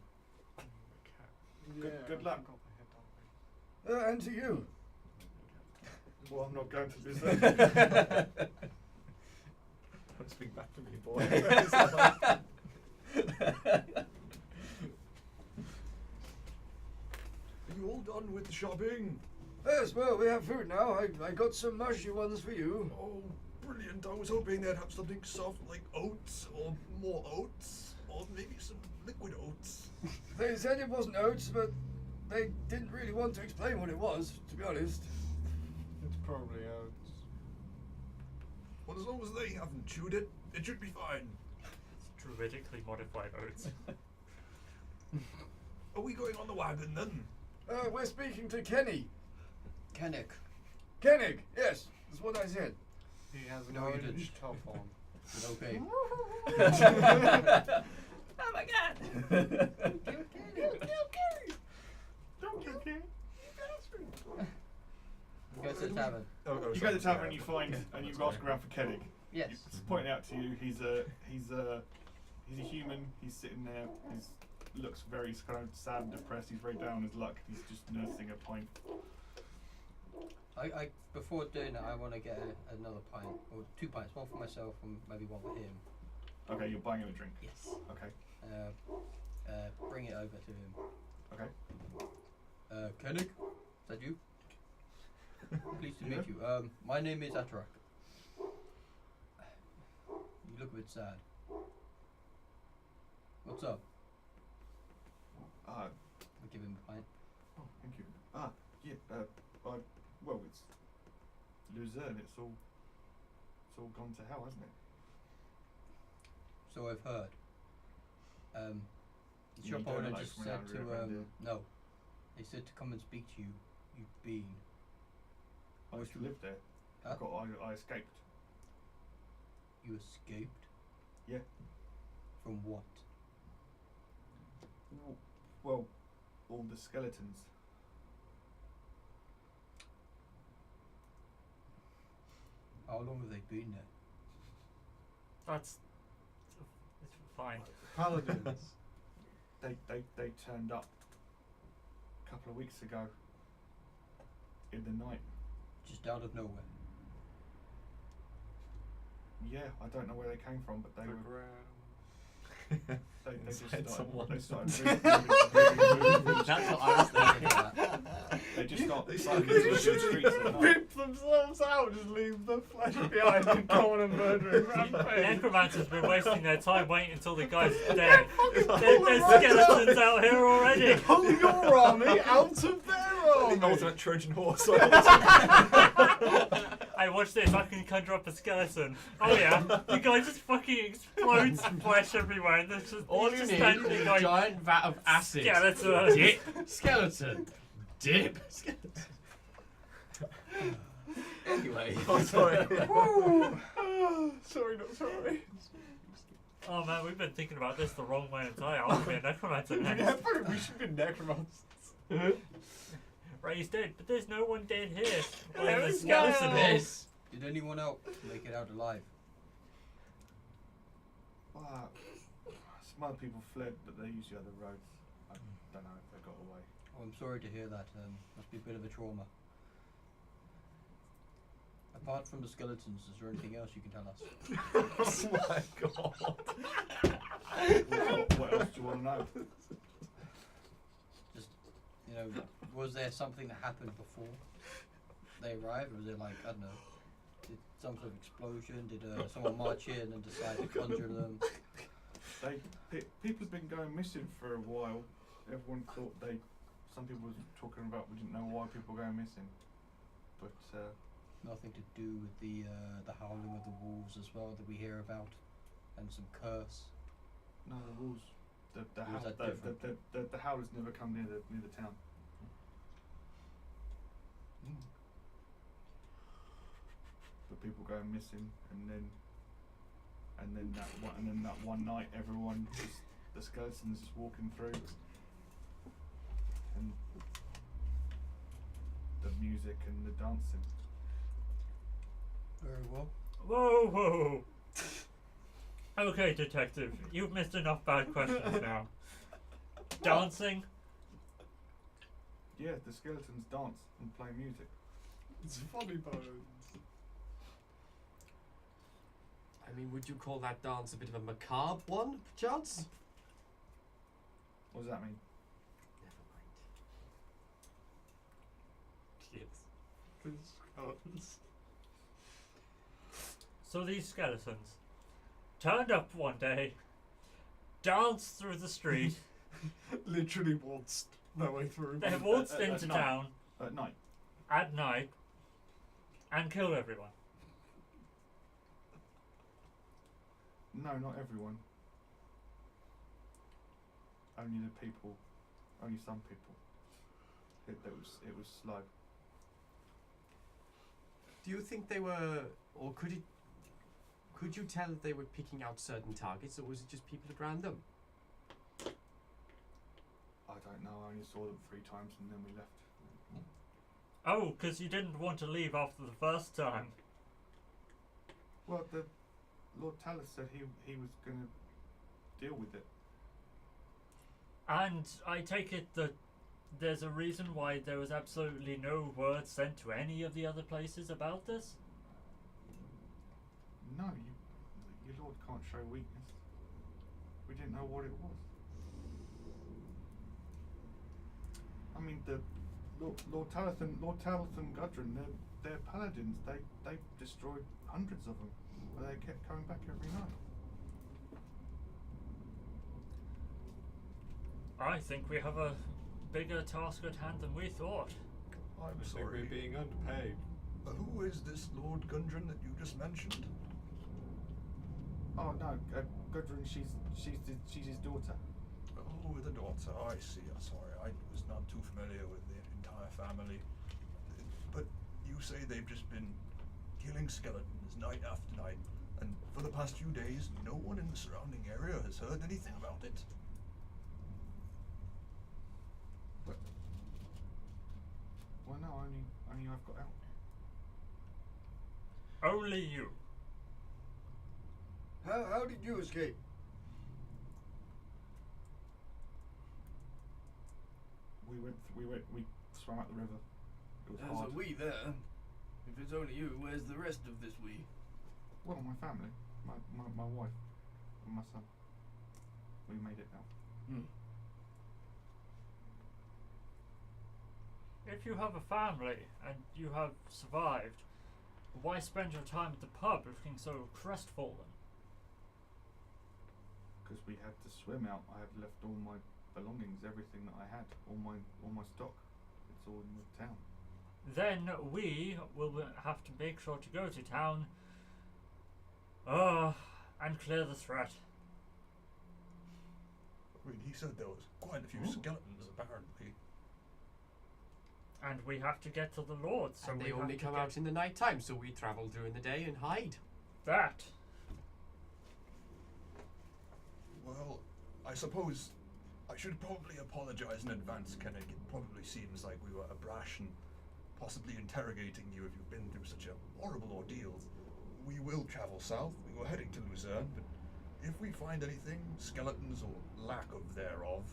Yeah, Good I luck. forgot they had dark vision. And to you. Well, I'm not going to do that. Don't speak back to me, boy. Are you all done with the shopping? Yes, well, we have food now. I got some mushy ones for you. Oh, brilliant. I was hoping they'd have something soft like oats, or more oats, or maybe some liquid oats. They said it wasn't oats, but they didn't really want to explain what it was, to be honest. It's probably oats. Well, as long as they haven't chewed it, it should be fine. It's druidically modified oats. Are we going on the wagon then? We're speaking to Kenny. Kennick. Kennig, yes, that's what I said. He has an No, you orange didn't. top on. Okay. Oh my god! You go to the tavern. You go to the tavern and you find and you ask around for Kennig. Yes. He's pointing out to you. He's a human. He's sitting there. He's looks very kind of sad and depressed. He's very down on his luck. He's just nursing a pint. I before doing that, I want to get another pint or 2 pints, one for myself and maybe one for him. Okay, you're buying him a drink. Yes. Okay. Bring it over to him. Okay. Kennig, is that you? Pleased to Yeah. meet you. My name is Atarak. You look a bit sad. What's up? I give him a pint. Oh, thank you. Yeah. Well, it's Luzern. It's all gone to hell, hasn't it? So I've heard. The You shop don't owner like just from said around to around here? no. They said to come and speak to you. You've been. I used to live there. Huh? I escaped. You escaped? Yeah. From what? Well, all the skeletons. How long have they been there? That's it's fine. Paladins. They turned up a couple of weeks ago in the night. Just out of nowhere. Yeah, I don't know where they came from, but they were. They just Inside someone. They started moving. That's what I was thinking about. They just started They started started into the streets at night. Rip themselves out, just leave the flesh behind and go on a murdering rampage. Necromancer's been wasting their time waiting until the guy's dead. There's skeletons out here already. Pull your army out of their The army. ultimate Trojan horse. Hey, watch this. I can conjure up a skeleton. Oh yeah, the guy just fucking explodes flesh everywhere, and there's just All he's you just need standing is a going, giant vat of acid. skeleton. Dip. Skeleton. Dip. Skeleton. Anyway. Oh, sorry. Sorry, not sorry. Oh man, we've been thinking about this the wrong way entirely. I want to be a necromancer Yeah, next. probably we should be necromancers. Right, he's dead, but there's no one dead here. There Where the is skeleton no- is. This. Did anyone else make it out alive? Well, some other people fled, but they used the other roads. I don't know if they got away. Oh, I'm sorry to hear that. Must be a bit of a trauma. Apart from the skeletons, is there anything else you can tell us? Oh my god. What else do you want to know? Just, you know, was there something that happened before they arrived? Was there like, I don't know, did some sort of explosion? Did someone march in and decide to conjure them? People have been going missing for a while. Everyone thought some people were talking about we didn't know why people were going missing, but Nothing to do with the howling of the wolves as well that we hear about, and some curse. no, the rules. The Or is that different? the howlers never come near the town. But people going missing, and then that one night, everyone just the skeletons just walking through, and the music and the dancing. Very well. Whoa, whoa. Okay, detective, you've missed enough bad questions now. Dancing? Yeah, the skeletons dance and play music. It's funny bones. I mean, would you call that dance a bit of a macabre one, perchance? What does that mean? Never mind. Yes. So these skeletons turned up one day, danced through the street, Literally waltzed their way through. they waltzed At into night. town At night. at night and killed everyone. No, not everyone. Only the people. Only some people. It was slow. Do you think they were, or could you tell that they were picking out certain targets, or was it just people at random? I don't know. I only saw them 3 times and then we left. Oh, because you didn't want to leave after the first time. Well, the Lord Talus said he was going to deal with it. And I take it that there's a reason why there was absolutely no word sent to any of the other places about this? No, your Lord can't show weakness. We didn't know what it was. I mean, the Lord Talith and Gudrun, they're paladins. They destroyed hundreds of them, but they kept coming back every night. I think we have a bigger task at hand than we thought. I'm I think sorry. we're being underpaid. Who is this Lord Gundren that you just mentioned? Oh no, Gudrun, she's his daughter. Oh, the daughter. Oh, I see. I'm sorry. I was not too familiar with the entire family. But you say they've just been killing skeletons night after night, and for the past few days, no one in the surrounding area has heard anything about it. Well, no, only I've got out. Only you. How did you escape? We swam out the river. It was There's hard. a we there. If it's only you, where's the rest of this we? Well, my family, my wife, and my son. We made it now. If you have a family and you have survived, why spend your time at the pub looking so crestfallen? Because we had to swim out. I had left all my belongings, everything that I had, all my stock. It's all in the town. Then we will have to make sure to go to town and clear the threat. I mean, he said there was quite a few skeletons, apparently. And we have to get to the Lord, so and we they have only to come get out in the night time, so we travel during the day and hide. that. Well, I suppose I should probably apologize in advance, Kennig. It probably seems like we were brash and possibly interrogating you if you've been through such a horrible ordeal. We will travel south. We were heading to Luzern, but if we find anything, skeletons or lack of thereof,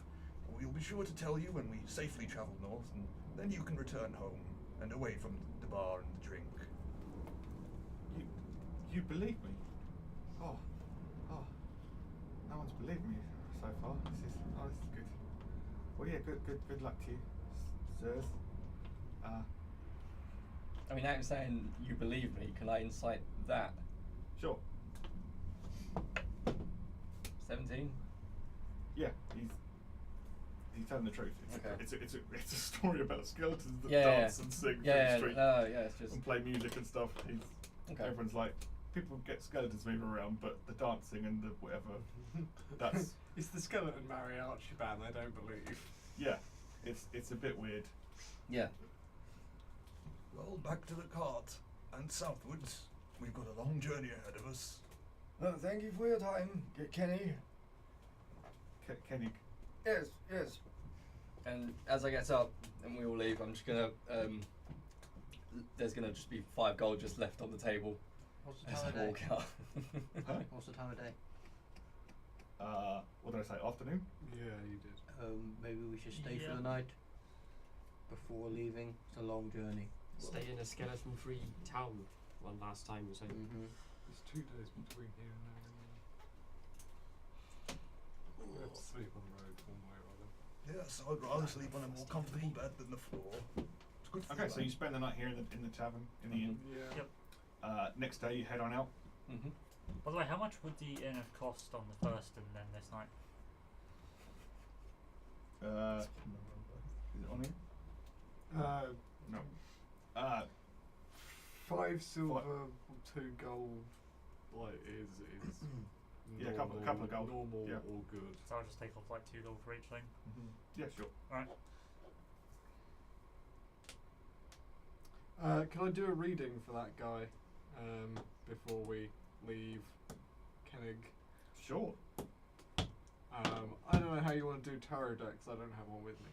we'll be sure to tell you when we safely travel north, and then you can return home and away from the bar and the drink. You believe me? Oh, no one's believed me so far. This is good. Well, yeah, good luck to you, sirs. I mean, I'm saying you believe me. Can I incite that? Sure. 17. Yeah, he's telling the truth. It's a story about skeletons that dance and sing through the street It's just and play music and stuff. Everyone's like, people get skeletons moving around, but the dancing and the whatever, that's It's the skeleton mariachi band, I don't believe. yeah, it's a bit weird. yeah. Well, back to the cart and southwards. We've got a long journey ahead of us. Oh, thank you for your time, Kenny. Kenny, Yes. And as I get up and we all leave, I'm just gonna there's gonna just be 5 gold just left on the table What's the as time of I day? walk out. What's the time of day? what did I say? Afternoon? Yeah, you did. Maybe we should stay Yeah. for the night before leaving. It's a long journey. Stay in a skeleton-free town one last time, you say. Mm-hmm. There's 2 days between here and there. We have to sleep on the road one way or other. Yes, I'd rather sleep on a more comfortable bed than the floor. It's good for Okay, you. so you spend the night here in the tavern in the inn. Yeah. Yep. Next day you head on out. Mm-hmm. By the way, how much would the inn have cost on the first and then this night? Is it on here? No. 5 silver, 2 gold. Like is Yeah, a couple of gold. Normal Yeah. or good. So I'll just take off like 2 gold for each thing. Yeah, sure. Alright. Can I do a reading for that guy before we leave Kennig? Sure. I don't know how you want to do tarot decks. I don't have one with me.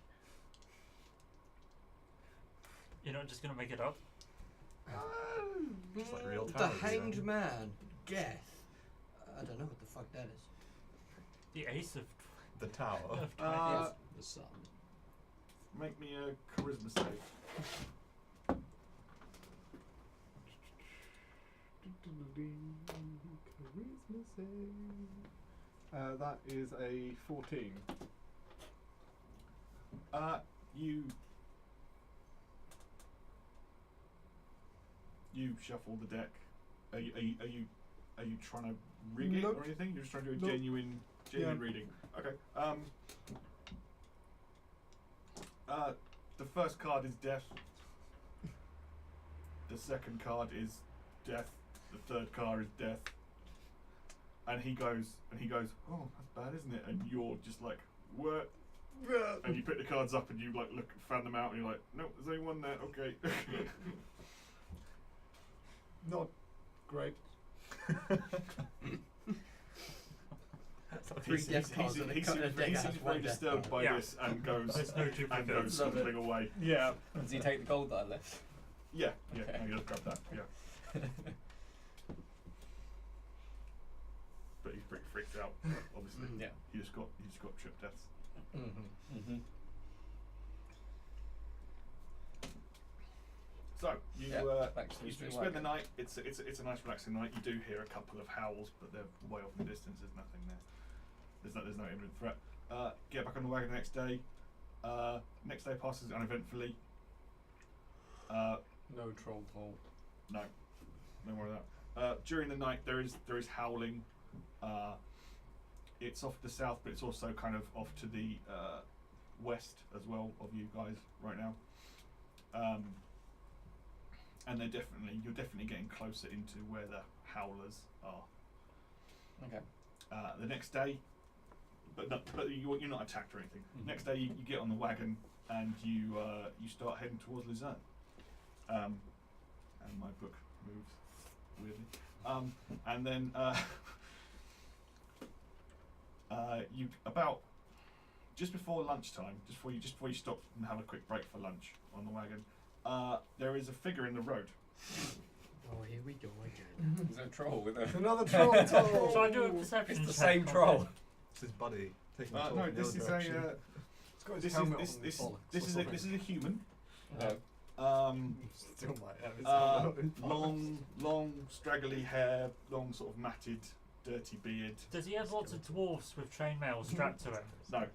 You're not just gonna make it up? It's like real The tarot, Hanged you know. Man. Death. I don't know what the fuck that is. The ace of The tower. The sun. Make me a charisma save. Charisma save. That is a 14. You shuffle the deck. Are you trying to rig it Nope. or anything? You're just trying to do a Nope. genuine Yeah. reading. Okay. The first card is death. The second card is death. The third card is death. And he goes, oh, that's bad, isn't it? And you're just like, what? And you pick the cards up and you like look, fan them out, and you're like, nope, there's only one there. Okay. Not great. Three death cards and he a cut seems of deck has very one death disturbed by Yeah. this and goes There's no duplicates. scuttling away. Yeah. Does he take the gold that I left? Yeah, Okay. no, you just grab that. Yeah. pretty freaked out. Obviously, Yeah. he just got trip deaths. Mm-hmm. So you back to the you street spend the work. night. It's a nice relaxing night. You do hear a couple of howls, but they're way off in the distance. There's nothing there. There's no imminent threat. Get back on the wagon the next day. Next day passes uneventfully. No troll toll. No more of that. During the night there is howling. It's off to the south, but it's also kind of off to the west as well of you guys right now. And you're definitely getting closer into where the howlers are. Okay. The next day, but you're not attacked or anything. Next day you get on the wagon and you start heading towards Luzern. And my book moves weirdly. And then you about just before lunchtime, just before you stop and have a quick break for lunch on the wagon, there is a figure in the road. Oh, here we go again. There's a troll with a. Another troll toll. So I do a perception It's the check same on troll. It's his buddy taking the No, torch in the this other is direction. It's got his this helmet is on this and this is bollocks. this is a human. Yeah. Still might have his helmet on. Long straggly hair, long sort of matted, dirty beard. Does he have lots of dwarfs with chainmail strapped to him? No,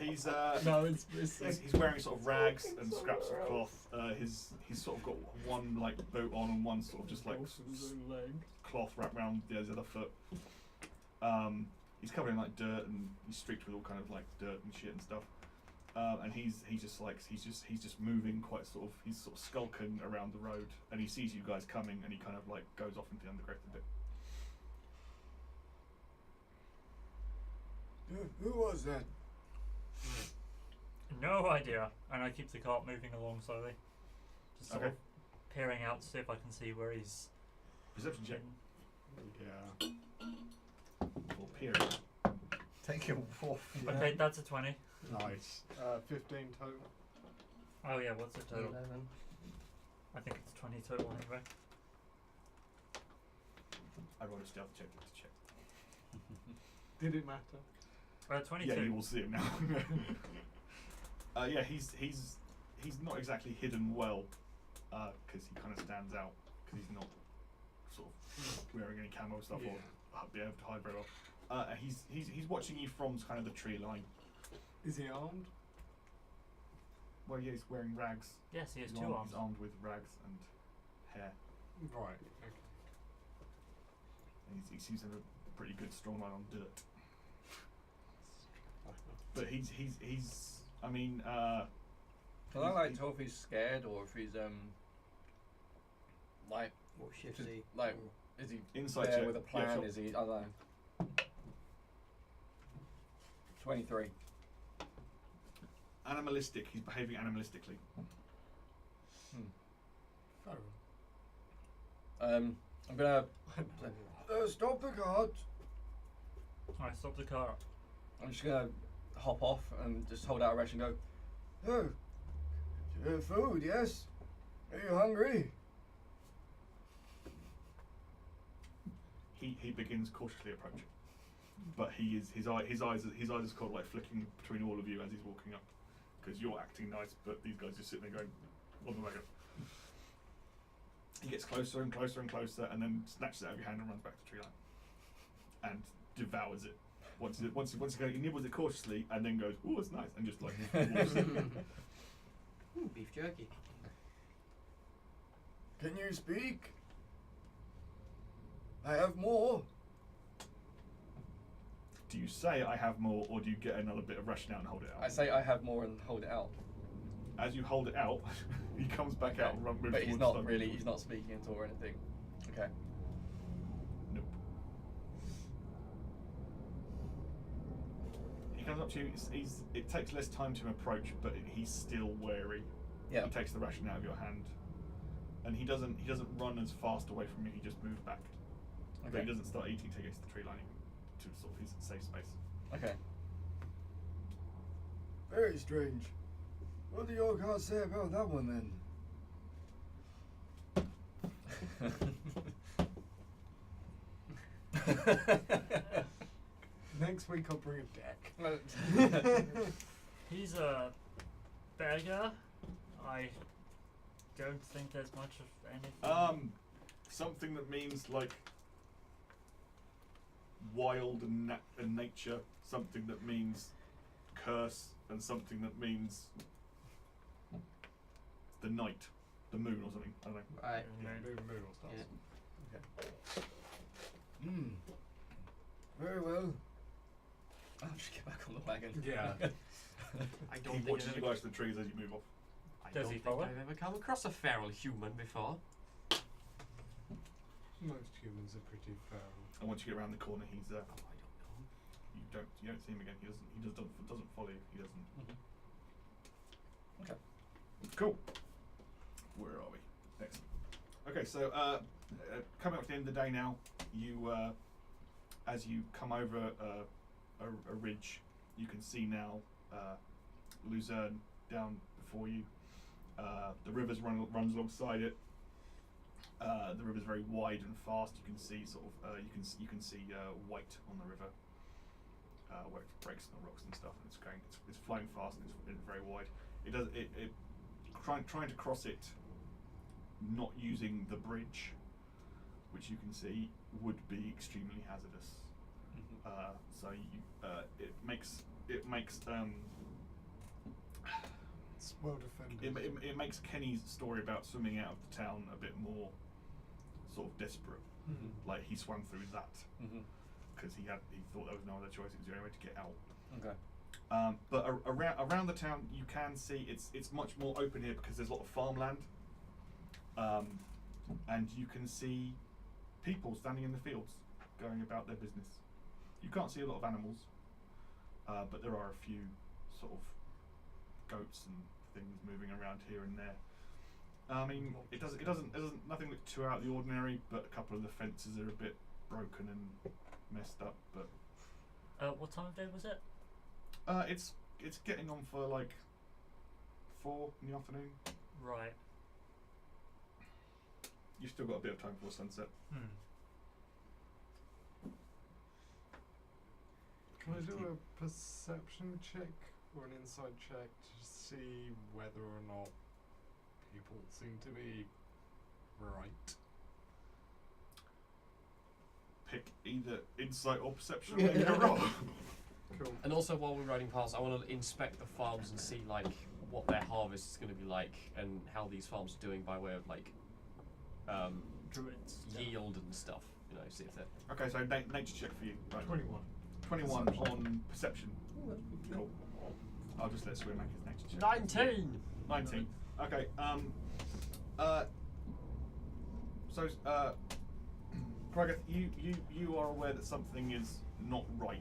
he's No, it's he's wearing sort of rags and scraps of cloth. He's sort of got one like boot on and one sort of just like cloth wrapped around the other foot. He's covered in like dirt and he's streaked with all kind of like dirt and shit and stuff. And he's just moving quite sort of, he's sort of skulking around the road, and he sees you guys coming and he kind of like goes off into the undergrowth a bit. Who was that? No idea. And I keep the cart moving along slowly. Just sort Okay. of peering out to see if I can see where he's Perception check. Yeah. Or period. Take him off. Okay, that's a 20. Nice. 15 total. Oh yeah, what's the total? 11. I think it's 20 total anyway. I rolled a stealth check to check. Did it matter? 22. Yeah, you will see him now. Yeah, he's not exactly hidden well, because he kind of stands out because he's not sort of wearing any camo stuff or be able to hide very well. He's watching you from kind of the tree line. Is he armed? Well, yeah, he's wearing rags. Yes, he has He's two armed, arms. He's armed with rags and hair. Right. Okay. And he seems to have a pretty good strong line on dirt. But he's I mean, Can I like tell if he's scared or if he's like What shift just, is he? like is he Insight there check. with a Yeah, plan? sure. Is he? I don't know. 23. animalistic. He's behaving animalistically. I'm gonna Stop the cart. Alright, stop the car. I'm just gonna hop off and just hold out a wrench and go. Oh, food, yes. Are you hungry? He begins cautiously approaching, but his eyes are kind of like flicking between all of you as he's walking up, because you're acting nice, but these guys just sitting there going on the wagon. He gets closer and closer and closer, and then snatches it out of your hand and runs back to the tree line, and devours it. Once he nibbles it cautiously, and then goes, "Oh, it's nice," and just like wolfs it. Ooh, beef jerky. Can you speak? I have more. Do you say I have more, or do you get another bit of ration out and hold it out? I say I have more and hold it out. As you hold it out, he comes back out and moves But he's towards not Doug. really. He's not speaking at all or anything. Okay. Nope. He comes up to you. It takes less time to approach, but he's still wary. Yeah. He takes the ration out of your hand, and he doesn't run as fast away from you. He just moves back. But Okay. he doesn't start eating till he gets to the tree line to sort of his safe space. Okay. Very strange. What do your cards say about that one then? Next week I'll bring a deck. He's a beggar. I don't think there's much of anything. Something that means like wild and nature. Something that means curse, and something that means the night, the moon or something. I don't know. Right. Moon or stars. Yeah. Very well. I'll just get back on the wagon. Yeah. I He don't think watches I've you ever, guys to the trees as you move off. I Does don't he think follow? I've ever come across a feral human before. Most humans are pretty feral. And once you get around the corner, he's Oh, I don't know. you don't see him again. He doesn't follow you. He doesn't. Okay. Cool. Where are we? Excellent. Okay, so coming up to the end of the day now, you as you come over a ridge, you can see now Luzern down before you. The river's runs alongside it. The river's very wide and fast. You can see sort of you can see white on the river where it breaks on the rocks and stuff. And it's flowing fast and it's very wide. Trying to cross it, not using the bridge, which you can see would be extremely hazardous. So it makes It's well defended. it makes Kenny's story about swimming out of the town a bit more sort of desperate. Like he swam through that because he thought there was no other choice. It was the only way to get out. Okay. But around the town, you can see it's much more open here because there's a lot of farmland, and you can see people standing in the fields, going about their business. You can't see a lot of animals, but there are a few sort of goats and things moving around here and there. I mean, it doesn't nothing look too out of the ordinary, but a couple of the fences are a bit broken and messed up. But What time of day was it? it's getting on for like 4 in the afternoon. Right. You've still got a bit of time before sunset. Can I do a perception check or an inside check to see whether or not people seem to be right? Pick either insight or perception. And make a roll. Cool. And also, while we're riding past, I want to inspect the farms and see like what their harvest is going to be like and how these farms are doing by way of like Druids. yield and stuff. You know, see if they're Okay, so nature check for you. Right. 21. 21 on perception. Cool. I'll just let Swim make his nature check. 19. 19. Okay. So, Gragat, you are aware that something is not right,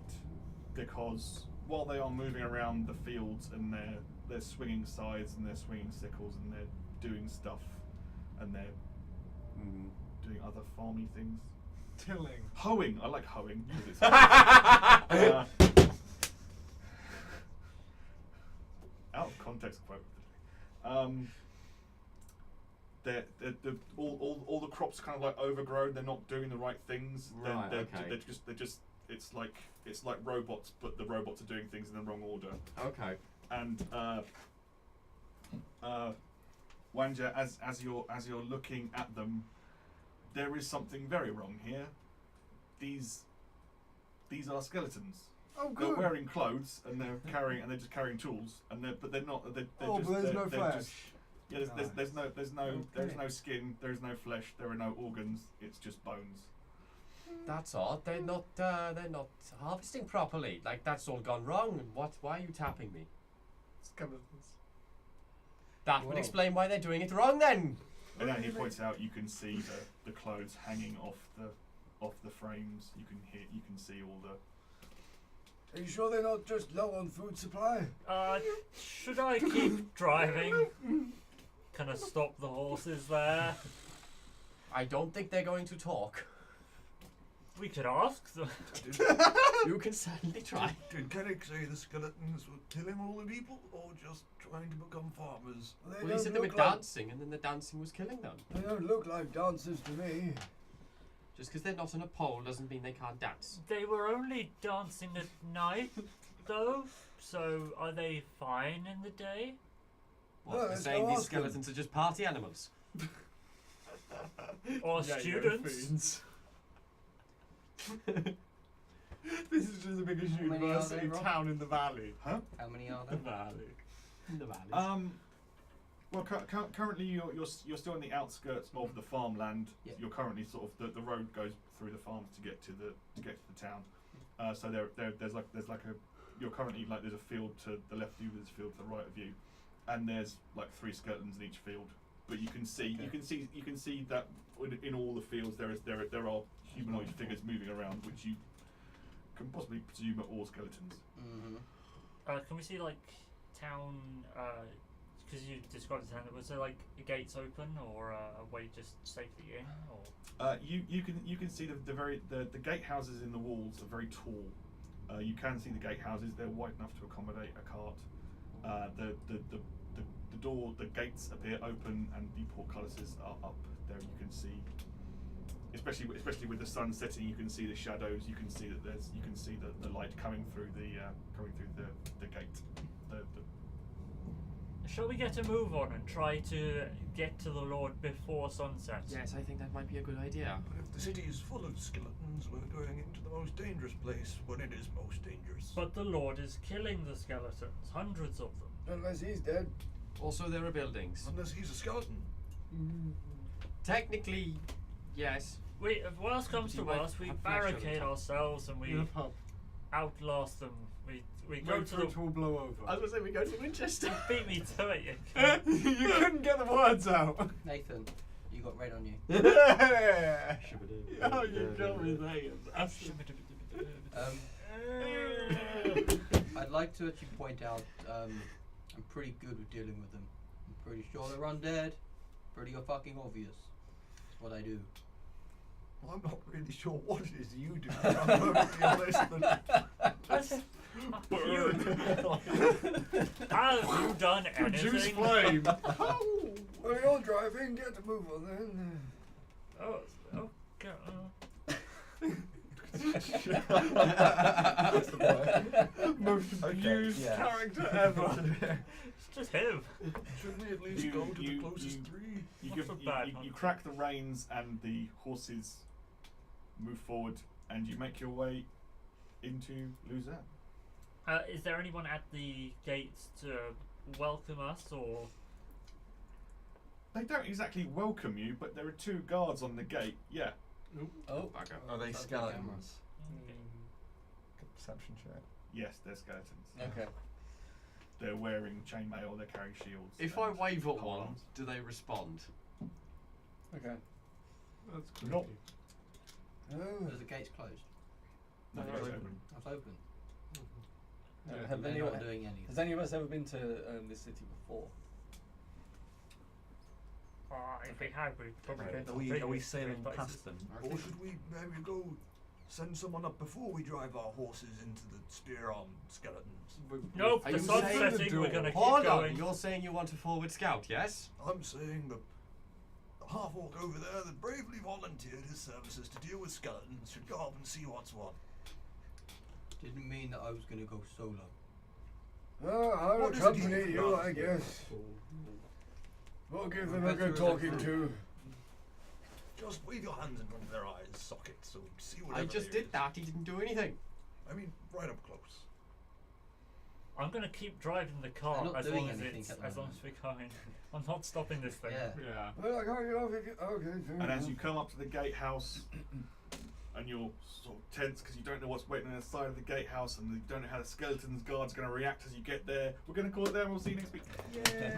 because while they are moving around the fields and they're swinging scythes and they're swinging sickles and they're doing stuff and they're doing other farmy things. Tilling. Hoeing. I like hoeing. 'Cause it's out of context quote. All the crops kind of like overgrown. They're not doing the right things. Right, They're okay. just it's like robots, but the robots are doing things in the wrong order. Okay. And Wanja, as you're looking at them, there is something very wrong here. These are skeletons. Oh, They're good. wearing clothes and they're just carrying tools, but they're not. They're Oh, just, but there's no they're flesh. just- yeah, there's no skin. There's no flesh. There are no organs. It's just bones. That's odd. They're not harvesting properly. Like that's all gone wrong. Why are you tapping me? Skeletons. That would Whoa. explain why they're doing it wrong then. And then he points out, you can see the clothes hanging off the frames. You can see all the. Are you sure they're not just low on food supply? Should I keep driving? Can I stop the horses there? I don't think they're going to talk. We could ask them. You can certainly try. Did Kennick say the skeletons were killing all the people, or just trying to become farmers? They Well, he don't said they were look like, dancing, and then the dancing was killing them. They don't look like dancers to me. Just because they're not on a pole doesn't mean they can't dance. They were only dancing at night, though. So are they fine in the day? What, No, they're let's saying go these ask them. skeletons are just party animals. Or Yeah, students? This is just the biggest How many are university there, Rob? town in the valley. Huh? How many are The there? valley. In the valleys. Well, currently you're still in the outskirts of the farmland. Yeah. You're currently sort of the road goes through the farms to get to the town. So there's like a you're currently like there's a field to the left of you, there's a field to the right of you, and there's like 3 skeletons in each field. But you can see that in all the fields there are humanoid figures moving around, which you can possibly presume are all skeletons. Mm-hmm. Can we see like town? Because you described the town. Was there like gates open or a way just safely in? Or You can see the gatehouses in the walls are very tall. You can see the gatehouses; they're wide enough to accommodate a cart. The door, the gates appear open, and the portcullises are up. There you can see, especially with the sun setting, you can see the shadows. You can see that the light coming through the gate. shall we get a move on and try to get to the Lord before sunset? Yes, I think that might be a good idea. But if the city is full of skeletons, we're going into the most dangerous place when it is most dangerous. But the Lord is killing the skeletons, hundreds of them. Unless he's dead. Also, there are buildings. Unless he's a skeleton. Technically, yes. We, if worse comes You to might worse, we have flesh over barricade top. ourselves and we In a pub. outlast them. We go Wait to for it the. to all blow over. I was going to say we go to Winchester. Beat me to it, you cunt. You couldn't get the words out. Nathan, you got red on you. Yeah. Oh, you got me there. I'd like to actually point out I'm pretty good with dealing with them. I'm pretty sure they're undead. Pretty fucking obvious. That's what I do. Well, I'm not really sure what it is you do. I'm perfectly honest. Have you done Produce anything? flame. Well, you're driving. Get to move on then. Oh, God. That's the point. Most abused yeah. character ever. It's just him. Should we at least go to the closest 3? You crack the reins and the horses move forward, and you make your way into Luzern. Is there anyone at the gates to welcome us, or? They don't exactly welcome you, but there are 2 guards on the gate. Yeah. Oh, Are they That's the skeletons? Okay. Perception check. Yes, they're skeletons. okay. They're wearing chainmail. They carry shields. If I and wave at pole one, arms. do they respond? Okay. That's creepy. Nope. Oh. Are the gates closed? No, No, they're they're open. That's open. Yeah. Have They're anyone, not doing anything. has any of us ever been to this city before? If we had, we'd probably go to Are we previous sailing places. past them? Or should we maybe go send someone up before we drive our horses into the spear-armed skeletons? Nope, Are the you sun's saying the setting, we're door? gonna Hold keep on, going. you're saying you want a forward scout, yes? I'm saying the half-orc over there that bravely volunteered his services to deal with skeletons should go up and see what's what. Didn't mean that I was going to go solo. I'll What is it accompany he you, does? I guess. We'll give them a Better good is talking that- to. Just wave your hands in front of their eyes, sockets, so see whatever I just there did is. that, he didn't do anything. I mean, right up close. I'm gonna keep driving the car They're not as doing long as anything it's at the as long moment. as we're going. I'm not stopping this thing. Yeah. Yeah. Well, I can't get off if you. Okay, fair And as enough. you come up to the gatehouse, and you're sort of tense because you don't know what's waiting on the side of the gatehouse, and you don't know how the skeleton's guard's going to react as you get there. We're going to call it there, and we'll see you next week. Yay!